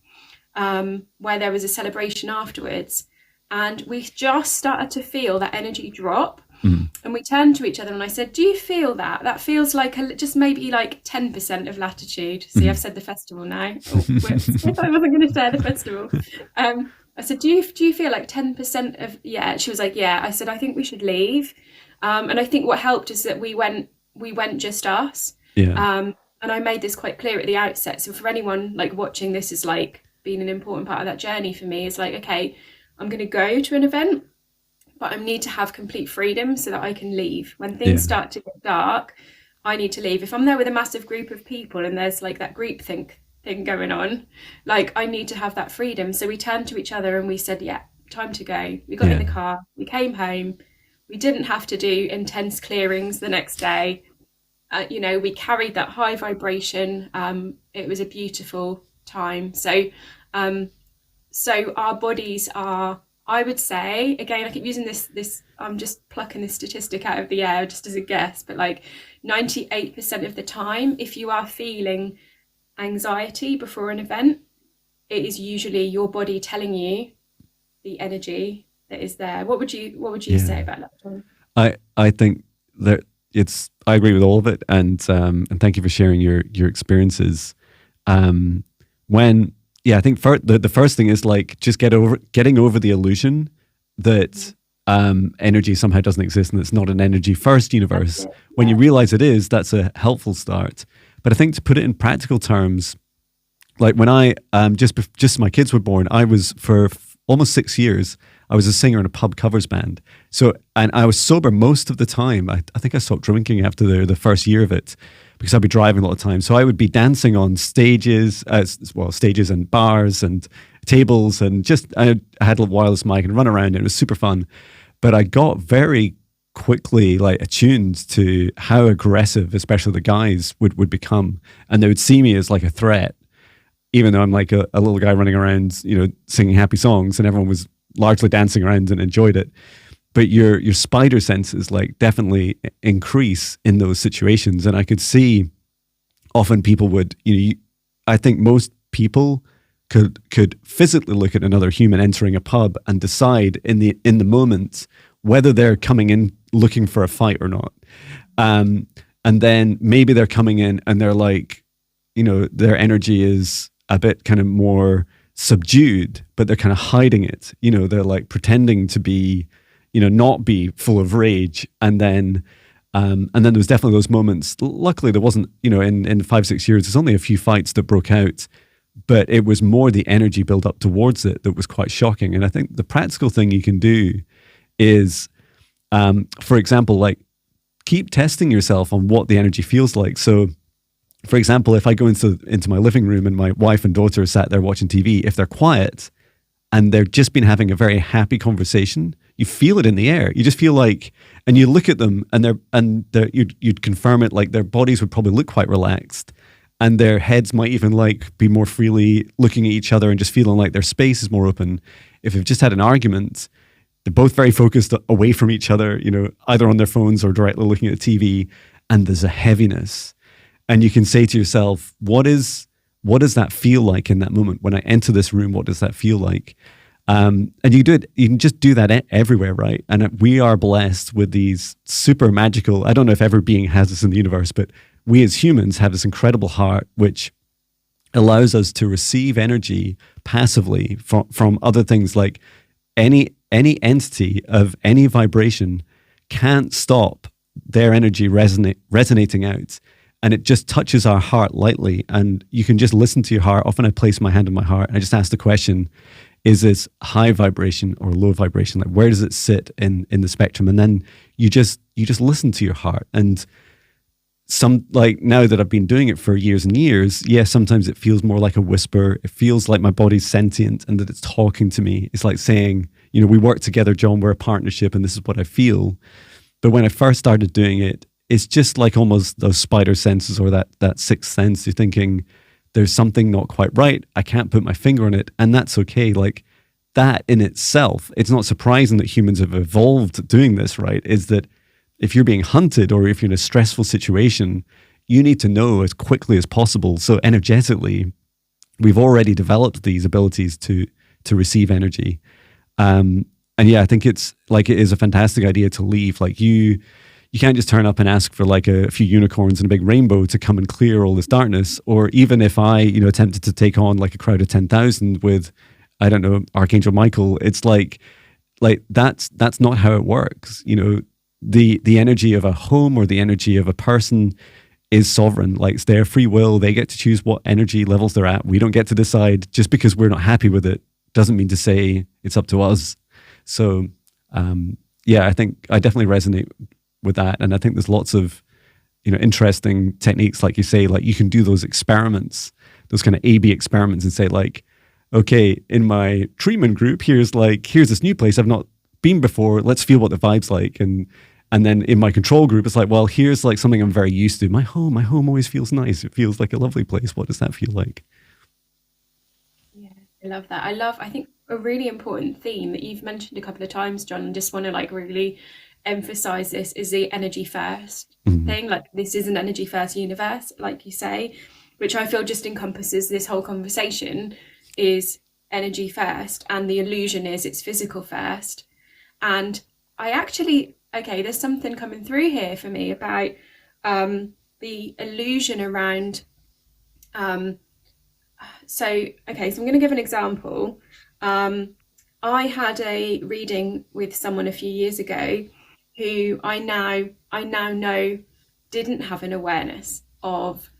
where there was a celebration afterwards, and we just started to feel that energy drop. And we turned to each other, and I said, do you feel that? That feels like just maybe like 10% of latitude. See, I've said the festival now. Oh, I wasn't going to say the festival. I said, do you feel like 10% of, yeah. She was like, yeah. I said, I think we should leave. And I think what helped is that we went just us. Yeah. And I made this quite clear at the outset. So for anyone like watching, this is like been an important part of that journey for me. It's like, okay, I'm going to go to an event, but I need to have complete freedom so that I can leave. When things start to get dark, I need to leave. If I'm there with a massive group of people and there's like that groupthink thing going on, like I need to have that freedom. So we turned to each other and we said, yeah, time to go. We got in the car, we came home. We didn't have to do intense clearings the next day. We carried that high vibration. It was a beautiful time. So our bodies are, I would say, again, I keep using this, I'm just plucking this statistic out of the air just as a guess, but like 98% of the time, if you are feeling anxiety before an event, it is usually your body telling you the energy that is there. What would you say about that, Jon? I think that I agree with all of it, and thank you for sharing your experiences. I think the first thing is like just getting over the illusion that energy somehow doesn't exist and it's not an energy first universe. When you realize it is, that's a helpful start. But I think to put it in practical terms, like when I just my kids were born, I was for almost 6 years, I was a singer in a pub covers band. So, and I was sober most of the time. I think I stopped drinking after the first year of it, because I'd be driving a lot of time. So I would be dancing on stages and bars and tables, and I had a wireless mic and run around, and it was super fun. But I got very quickly like attuned to how aggressive, especially the guys would become. And they would see me as like a threat, even though I'm like a little guy running around, singing happy songs, and everyone was largely dancing around and enjoyed it. But your spider senses like definitely increase in those situations. And I could see often people would, I think most people could physically look at another human entering a pub and decide in the moment whether they're coming in looking for a fight or not. And then maybe they're coming in and they're like, their energy is a bit kind of more subdued, but they're kind of hiding it. They're like pretending to be, not be full of rage. And then there was definitely those moments. Luckily there wasn't, in 5-6 years, there's only a few fights that broke out, but it was more the energy built up towards it that was quite shocking. And I think the practical thing you can do is, for example, like keep testing yourself on what the energy feels like. So for example, if I go into my living room and my wife and daughter are sat there watching TV, if they're quiet and they've just been having a very happy conversation, you feel it in the air. You just feel like, and you look at them and you'd confirm it, like their bodies would probably look quite relaxed, and their heads might even like be more freely looking at each other and just feeling like their space is more open. If they've just had an argument, they're both very focused away from each other, either on their phones or directly looking at the TV, and there's a heaviness. And you can say to yourself, what does that feel like in that moment? When I enter this room, what does that feel like? And you can just do that everywhere, right? And we are blessed with these super magical, I don't know if every being has this in the universe, but we as humans have this incredible heart, which allows us to receive energy passively from other things. Like any entity of any vibration can't stop their energy resonating out. and it just touches our heart lightly. And you can just listen to your heart. Often I place my hand on my heart and I just ask the question, is this high vibration or low vibration? Like, where does it sit in the spectrum? And then you just listen to your heart. And some, like, now that I've been doing it for years and years, yeah, sometimes it feels more like a whisper. It feels like my body's sentient and that it's talking to me. It's like saying, you know, we work together, John, we're a partnership, and this is what I feel. But when I first started doing it, it's just like almost those spider senses or that sixth sense. You're thinking, there's something not quite right. I can't put my finger on it. And that's okay. Like, that in itself, it's not surprising that humans have evolved doing this, right? Is that if you're being hunted or if you're in a stressful situation, you need to know as quickly as possible. So energetically, we've already developed these abilities to receive energy. And yeah, I think it's like, it is a fantastic idea to leave. Like, you can't just turn up and ask for like a few unicorns and a big rainbow to come and clear all this darkness. Or even if I, you know, attempted to take on like a crowd of 10,000 with, I don't know, Archangel Michael, it's like that's not how it works. You know, the energy of a home or the energy of a person is sovereign. Like, it's their free will. They get to choose what energy levels they're at. We don't get to decide. Just because we're not happy with it doesn't mean to say it's up to us. So yeah, I think I definitely resonate with that. And I think there's lots of, you know, interesting techniques, like you say, like you can do those experiments, those kind of A/B experiments, and say like, okay, in my treatment group, here's this new place I've not been before. Let's feel what the vibe's like. And then in my control group, it's like, well, here's like something I'm very used to. My home always feels nice. It feels like a lovely place. What does that feel like? Yeah, I love that. I think a really important theme that you've mentioned a couple of times, John, and just want to like really emphasize this, is the energy first thing. Like, this is an energy first universe, like you say, which I feel just encompasses this whole conversation, is energy first, and the illusion is it's physical first. And I actually, okay, there's something coming through here for me about the illusion around so I'm going to give an example. I had a reading with someone a few years ago who I now know didn't have an awareness of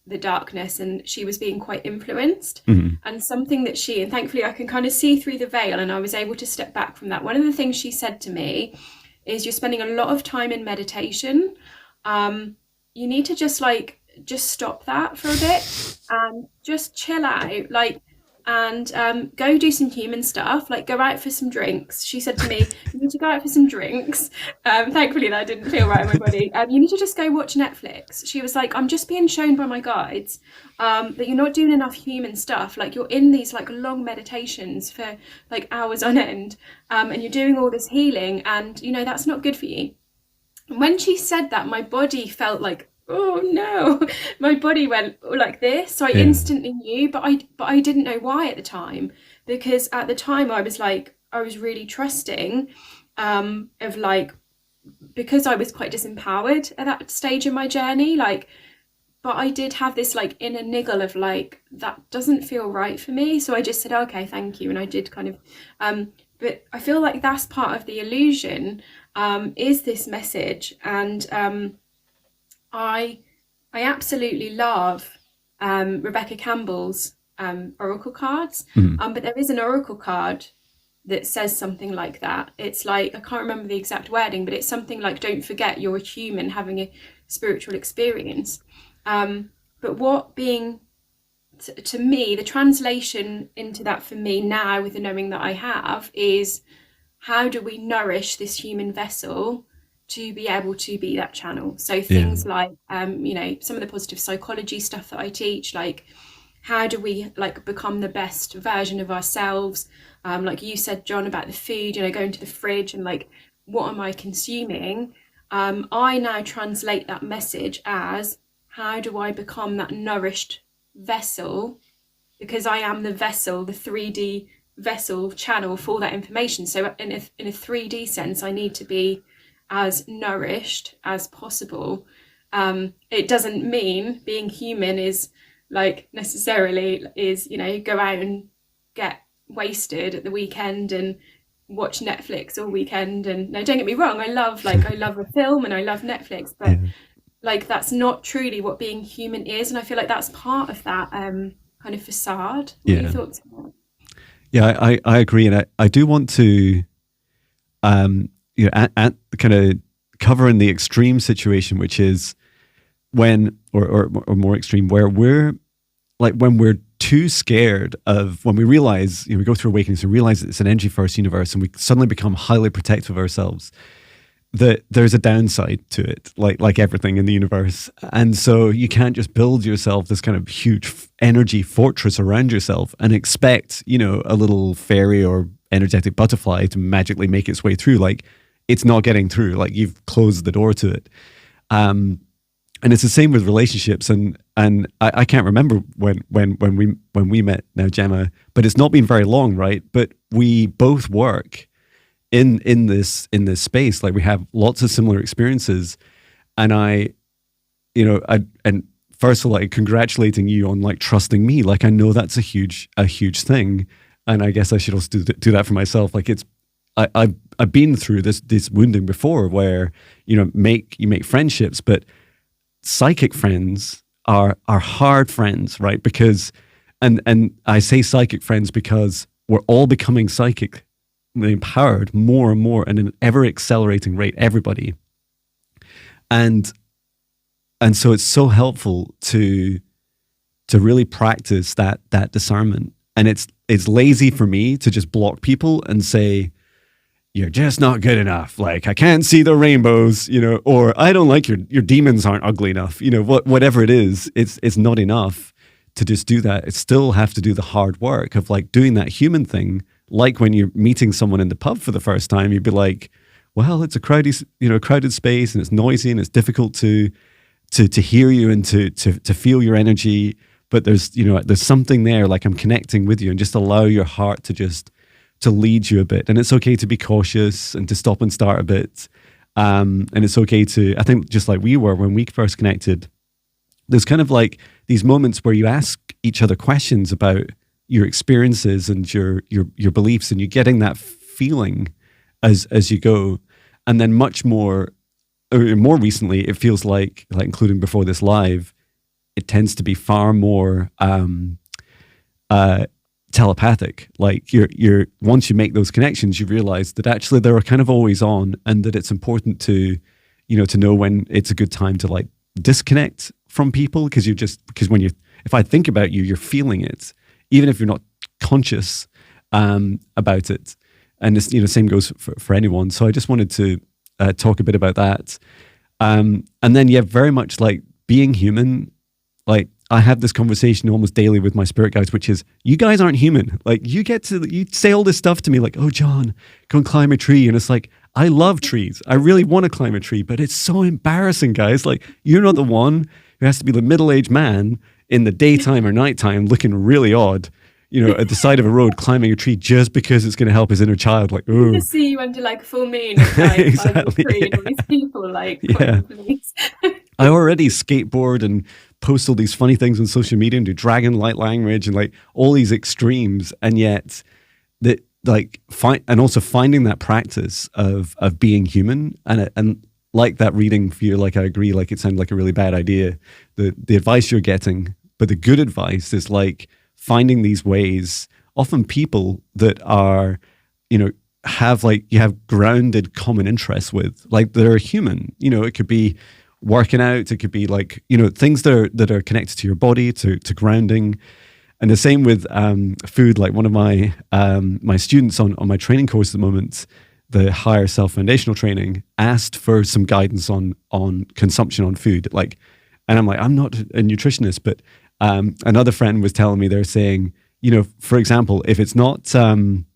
the darkness, and she was being quite influenced. And something that and thankfully I can kind of see through the veil, and I was able to step back from that. One of the things she said to me is, you're spending a lot of time in meditation. You need to just stop that for a bit and just chill out, like, and go do some human stuff, like go out for some drinks. She said to me, you need to go out for some drinks. Thankfully that didn't feel right in my body. You need to just go watch Netflix. She was like, I'm just being shown by my guides that you're not doing enough human stuff. Like, you're in these like long meditations for like hours on end, and you're doing all this healing, and you know that's not good for you. And when she said that, my body felt like, oh no, my body went like this. So I instantly knew, but I didn't know why at the time, because at the time I was really trusting of like, because I was quite disempowered at that stage in my journey, like, but I did have this like inner niggle of like, that doesn't feel right for me. So I just said, okay, thank you. And I did kind of, but I feel like that's part of the illusion, is this message. And I absolutely love Rebecca Campbell's oracle cards, but there is an oracle card that says something like that. It's like, I can't remember the exact wording, but it's something like, don't forget you're a human having a spiritual experience. But what being, to me, the translation into that for me now, with the knowing that I have, is how do we nourish this human vessel to be able to be that channel? So things like, you know, some of the positive psychology stuff that I teach, like how do we like become the best version of ourselves? Like you said, John, about the food, you know, going to the fridge and like, what am I consuming? I now translate that message as, how do I become that nourished vessel? Because I am the vessel, the 3D vessel channel for that information. So in a 3D sense, I need to be as nourished as possible. It doesn't mean being human is like necessarily is, you know, go out and get wasted at the weekend and watch Netflix all weekend. And no, don't get me wrong, I love a film and I love Netflix, but like that's not truly what being human is. And I feel like that's part of that kind of facade. What are your Yeah. thoughts? Yeah, I agree. And I do want to, at kind of covering the extreme situation, which is when, or more extreme, where we're like, when we're too scared of, when we realize, we go through awakenings and realize that it's an energy first universe, and we suddenly become highly protective of ourselves, that there's a downside to it, like everything in the universe. And so you can't just build yourself this kind of huge energy fortress around yourself and expect, a little fairy or energetic butterfly to magically make its way through. Like, it's not getting through. Like, you've closed the door to it. And it's the same with relationships. And I can't remember when we met now, Gemma, but it's not been very long, right? But we both work in this space. Like, we have lots of similar experiences, and and first of all, like, congratulating you on like trusting me. Like, I know that's a huge thing, and I guess I should also do that for myself. Like, I've been through this wounding before, where you make friendships, but psychic friends are hard friends, right? Because and I say psychic friends because we're all becoming psychic, empowered more and more, and an ever accelerating rate, everybody. And so it's so helpful to really practice that discernment. And it's lazy for me to just block people and say, you're just not good enough. Like, I can't see the rainbows, or I don't like your demons aren't ugly enough. Whatever it is, it's not enough to just do that. It still have to do the hard work of like doing that human thing. Like when you're meeting someone in the pub for the first time, you'd be like, well, it's a crowded space, and it's noisy, and it's difficult to hear you and to feel your energy. But there's something there, like I'm connecting with you, and just allow your heart to lead you a bit. And it's okay to be cautious and to stop and start a bit. And it's okay to, I think, just like we were when we first connected, there's kind of like these moments where you ask each other questions about your experiences and your beliefs, and you're getting that feeling as you go. And then much more recently, it feels like including before this live, it tends to be far more telepathic. Like, you're once you make those connections, you realize that actually they're kind of always on, and that it's important to know when it's a good time to like disconnect from people, because if I think about you, you're feeling it, even if you're not conscious about it. And this, same goes for anyone. So I just wanted to talk a bit about that. And then, very much like being human. Like, I have this conversation almost daily with my spirit guides, which is, you guys aren't human. Like, you say all this stuff to me, like, oh, Jon, go and climb a tree. And it's like, I love trees. I really want to climb a tree, but it's so embarrassing, guys. Like, you're not the one who has to be the middle-aged man in the daytime or nighttime looking really odd, at the side of a road climbing a tree just because it's going to help his inner child. Like, oh. To see you under like a full moon, and, like, exactly. tree, and all these people like, yeah. I already skateboard and post all these funny things on social media and do dragon light language and like all these extremes, and yet that and also finding that practice of being human, and like that reading for you, like I agree, like it sounded like a really bad idea, the advice you're getting, but the good advice is like finding these ways, often people that are, have like, you have grounded common interests with, like they're human, it could be working out, it could be like, things that are connected to your body, to grounding. And the same with food. Like one of my my students on my training course at the moment, the higher self foundational training, asked for some guidance on consumption on food. Like, and I'm like, I'm not a nutritionist, but another friend was telling me, they're saying, for example, if it's not from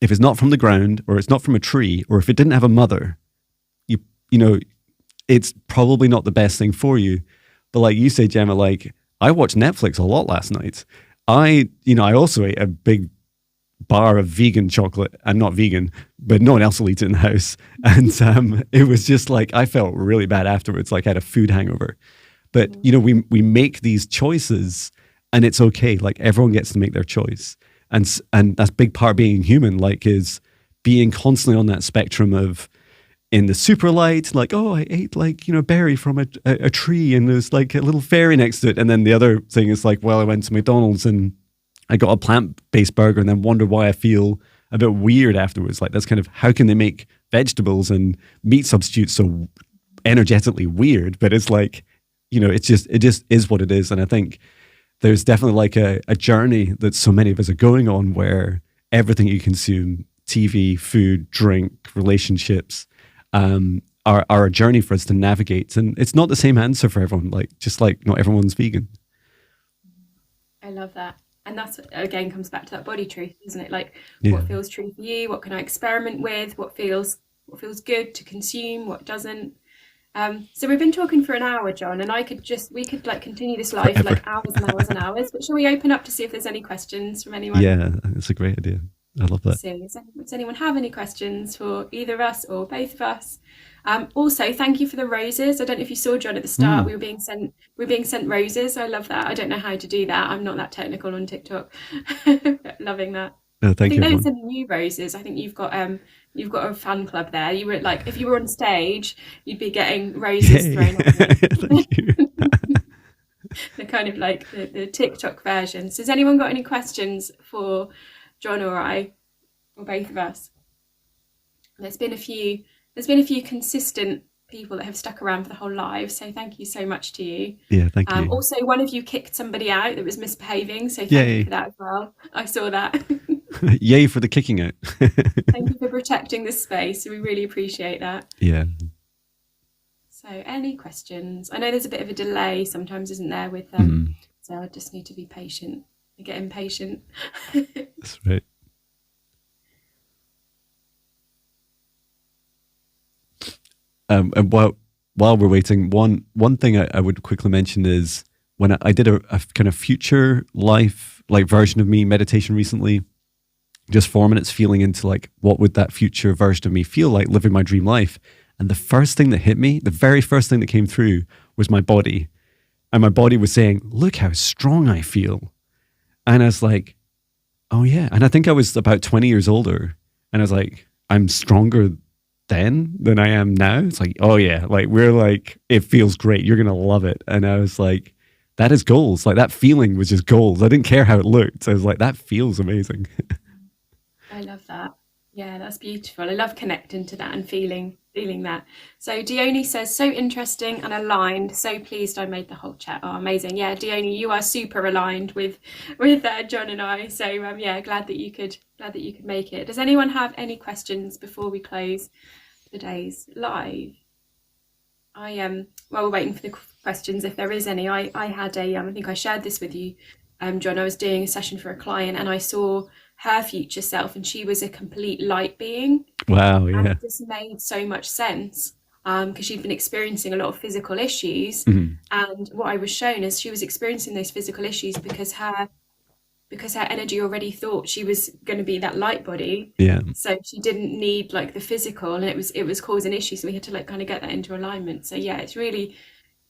the ground, or it's not from a tree, or if it didn't have a mother, it's probably not the best thing for you. But like you say, Gemma, like I watched Netflix a lot last night. I also ate a big bar of vegan chocolate. I'm not vegan, but no one else will eat it in the house. And it was just like, I felt really bad afterwards, like I had a food hangover. But, we make these choices, and it's okay. Like everyone gets to make their choice. And that's a big part of being human, like is being constantly on that spectrum of, in the super light, like, oh, I ate like, a berry from a tree and there's like a little fairy next to it. And then the other thing is like, well, I went to McDonald's and I got a plant-based burger and then wonder why I feel a bit weird afterwards. Like, that's kind of, how can they make vegetables and meat substitutes so energetically weird? But it's like, it just is what it is. And I think there's definitely like a journey that so many of us are going on where everything you consume, TV, food, drink, relationships, are a journey for us to navigate. And it's not the same answer for everyone. Like, just like not everyone's vegan. I love that. And that's, again, comes back to that body truth, isn't it? Like, Yeah. what feels true for you? What can I experiment with? What feels good to consume? What doesn't? So we've been talking for an hour, Jon, and we could like continue this live for like hours and hours and hours. But shall we open up to see if there's any questions from anyone? Yeah, that's a great idea. I love that. So, does anyone have any questions for either of us or both of us? Also, thank you for the roses. I don't know if you saw, Jon, at the start, we were being sent roses. I love that. I don't know how to do that. I'm not that technical on TikTok. Loving that. No, I thank think you, they're everyone. sending you roses. I think you've got a fan club there. You were like, if you were on stage, you'd be getting roses Yay. thrown at you. Thank you. They're kind of like the TikTok version. So has anyone got any questions for Jon or I, or both of us? There's been a few consistent people that have stuck around for the whole live, so thank you so much to you. Yeah, thank you. Also, one of you kicked somebody out that was misbehaving, so thank Yay. you for that as well. I saw that. Yay for the kicking out. Thank you for protecting this space. We really appreciate that. Yeah. So any questions? I know there's a bit of a delay sometimes, isn't there, with so I just need to be patient. I get impatient. That's right. And while we're waiting, one thing I would quickly mention is when I did a kind of future life, like version of me meditation recently, just 4 minutes feeling into like, what would that future version of me feel like living my dream life? And the first thing that hit me, the very first thing that came through was my body. And my body was saying, look how strong I feel. And I was like, oh yeah. And I think I was about 20 years older. And I was like, I'm stronger then than I am now. It's like, oh yeah, like we're like, it feels great. You're going to love it. And I was like, that is goals. Like that feeling was just goals. I didn't care how it looked. I was like, that feels amazing. I love that. Yeah, that's beautiful. I love connecting to that and feeling that. So Dione says, so interesting and aligned. So pleased I made the whole chat. Oh, amazing. Yeah, Dione, you are super aligned with Jon and I. So yeah, glad that you could make it. Does anyone have any questions before we close today's live? While we're waiting for the questions, if there is any, I had I think I shared this with you, Jon. I was doing a session for a client and I saw her future self, and she was a complete light being. Wow, yeah. And it just made so much sense because she'd been experiencing a lot of physical issues. And what I was shown is she was experiencing those physical issues because her energy already thought she was going to be that light body. Yeah. So she didn't need like the physical, and it was causing issues. So we had to like kind of get that into alignment. So yeah, it's really,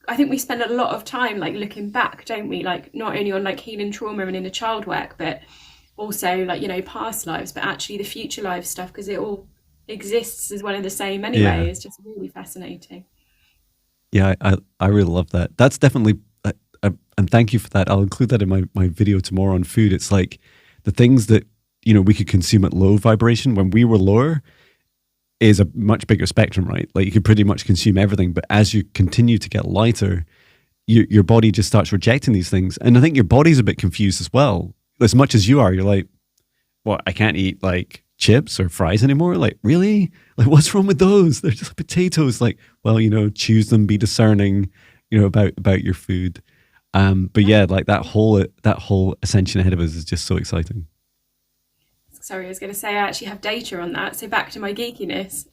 I think we spend a lot of time like looking back, don't we? Like not only on like healing trauma and inner child work, but also like, past lives, but actually the future life stuff, because it all exists as one and the same anyway. Yeah. It's just really fascinating. Yeah, I really love that. That's definitely, and thank you for that. I'll include that in my video tomorrow on food. It's like the things that, we could consume at low vibration when we were lower is a much bigger spectrum, right? Like you could pretty much consume everything, but as you continue to get lighter, your body just starts rejecting these things. And I think your body's a bit confused as well. As much as you are, you're like, what, I can't eat like chips or fries anymore? Like, really? Like, what's wrong with those? They're just potatoes. Like, well, choose them, be discerning, about your food. But yeah, like that whole ascension ahead of us is just so exciting. Sorry, I was going to say I actually have data on that. So back to my geekiness.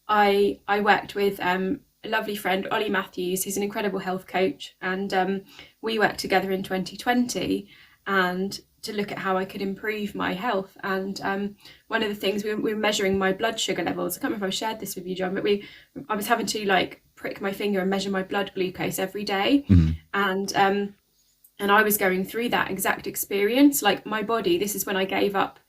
I worked with a lovely friend, Ollie Matthews, who's an incredible health coach, and we worked together in 2020. And to look at how I could improve my health. And one of the things we were measuring my blood sugar levels. I can't remember if I shared this with you, Jon, but I was having to like prick my finger and measure my blood glucose every day. And I was going through that exact experience. Like my body, this is when I gave up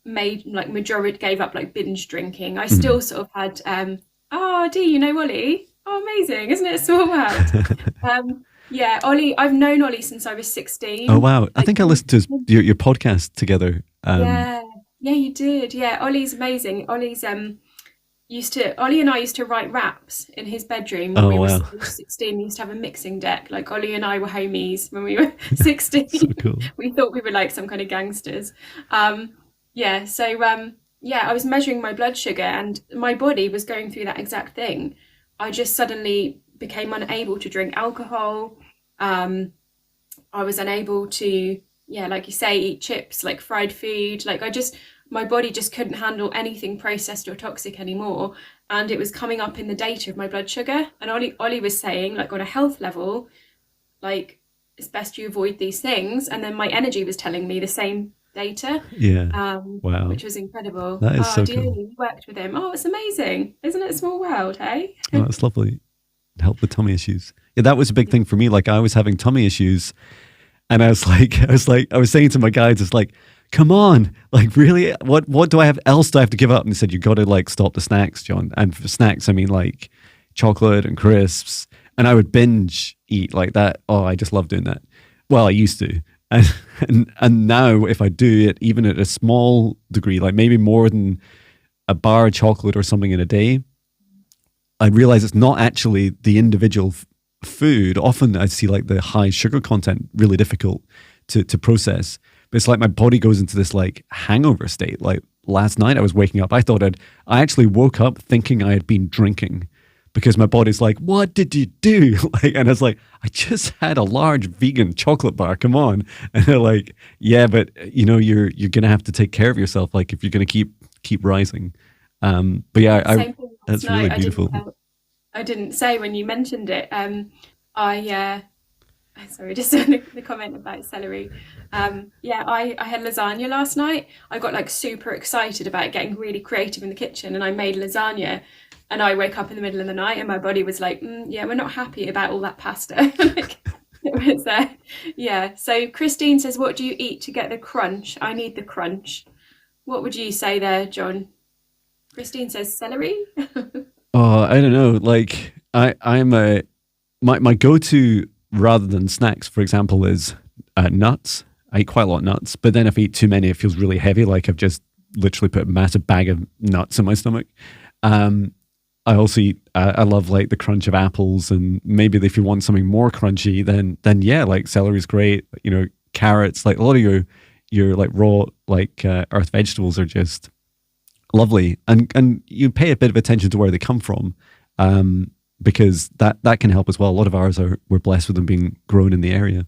gave up like binge drinking. I still sort of had, oh, do you know Ollie? Oh, amazing. Isn't it a small world? Yeah, Ollie, I've known Ollie since I was Oh 16. wow! I Like, think I listened to your podcast together. yeah, yeah, you did. Yeah, Ollie's amazing. Ollie and I used to write raps in his bedroom when Oh we were wow! 16. We used to have a mixing deck. Like Ollie and I were homies when we were 16. So cool. We thought we were like some kind of gangsters. Yeah, so yeah, I was measuring my blood sugar and my body was going through that exact thing. I just suddenly became unable to drink alcohol. I was unable to, yeah, like you say, eat chips, like fried food. My body just couldn't handle anything processed or toxic anymore. And it was coming up in the data of my blood sugar. And Ollie was saying, like, on a health level, like, it's best you avoid these things. And then my energy was telling me the same data. Yeah. Wow. Which was incredible. That is so dear, cool. you worked with him. Oh, it's amazing. Isn't it a small world, hey? Oh, it's lovely. Help with tummy issues. Yeah, that was a big thing for me. Like I was having tummy issues, and I was saying to my guides, it's like, come on, like really, what do I have else do I have to give up? And they said, you got to like stop the snacks, Jon. And for snacks, I mean like chocolate and crisps. And I would binge eat like that. Oh, I just love doing that. Well, I used to. And now if I do it, even at a small degree, like maybe more than a bar of chocolate or something in a day, I realize it's not actually the individual food. Often I see like the high sugar content really difficult to process. But it's like my body goes into this like hangover state. Like last night I was waking up, I actually woke up thinking I had been drinking because my body's like, what did you do? Like, and I was like, I just had a large vegan chocolate bar. Come on. And they're like, yeah, but you know, you're going to have to take care of yourself. Like if you're going to keep rising. But yeah, that's really beautiful. I didn't say when you mentioned it. Sorry, just the comment about celery. Yeah, I had lasagna last night. I got like super excited about getting really creative in the kitchen, and I made lasagna. And I woke up in the middle of the night, and my body was like, "Yeah, we're not happy about all that pasta." Like, it was yeah. So Christine says, "What do you eat to get the crunch? I need the crunch." What would you say there, Jon? Christine says celery. Oh, I don't know. Like my go-to rather than snacks, for example, is nuts. I eat quite a lot of nuts, but then if I eat too many, it feels really heavy. Like I've just literally put a massive bag of nuts in my stomach. I also eat, I love like the crunch of apples, and maybe if you want something more crunchy, then yeah, like celery is great. You know, carrots, like a lot of your like raw, like earth vegetables are just lovely. And you pay a bit of attention to where they come from, because that can help as well. A lot of ours we're blessed with them being grown in the area.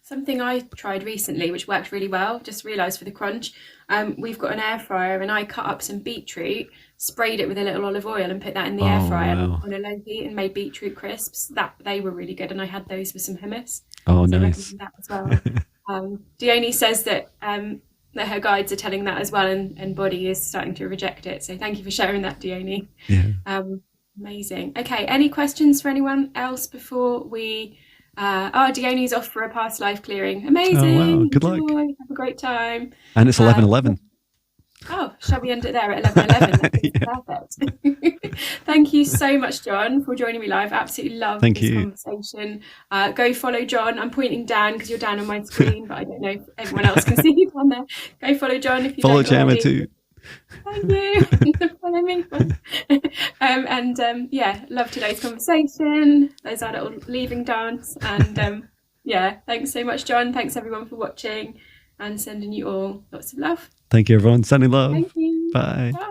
Something I tried recently, which worked really well, just realised for the crunch, we've got an air fryer, and I cut up some beetroot, sprayed it with a little olive oil, and put that in the air fryer on a low heat, and made beetroot crisps. They were really good, and I had those with some hummus. Oh, so nice. I recommend that as well. Dione says that her guides are telling that as well, and body is starting to reject it. So thank you for sharing that, Dione. Yeah. Amazing. Okay, any questions for anyone else before we... Dione's off for a past life clearing. Amazing. Oh, wow. Good luck. Have a great time. And it's 11:11. Oh, shall we end it there at 11:11? Yeah. Perfect. Thank you so much, Jon, for joining me live. Absolutely love this conversation. Go follow Jon. I'm pointing down because you're down on my screen, but I don't know if everyone else can see you down there. Go follow Jon if you follow don't Gemma already. too. Thank you. Follow me. Yeah, love today's conversation. There's our little leaving dance. And yeah, thanks so much, Jon. Thanks everyone for watching, and sending you all lots of love. Thank you, everyone. Sending love. Thank you. Bye. Bye.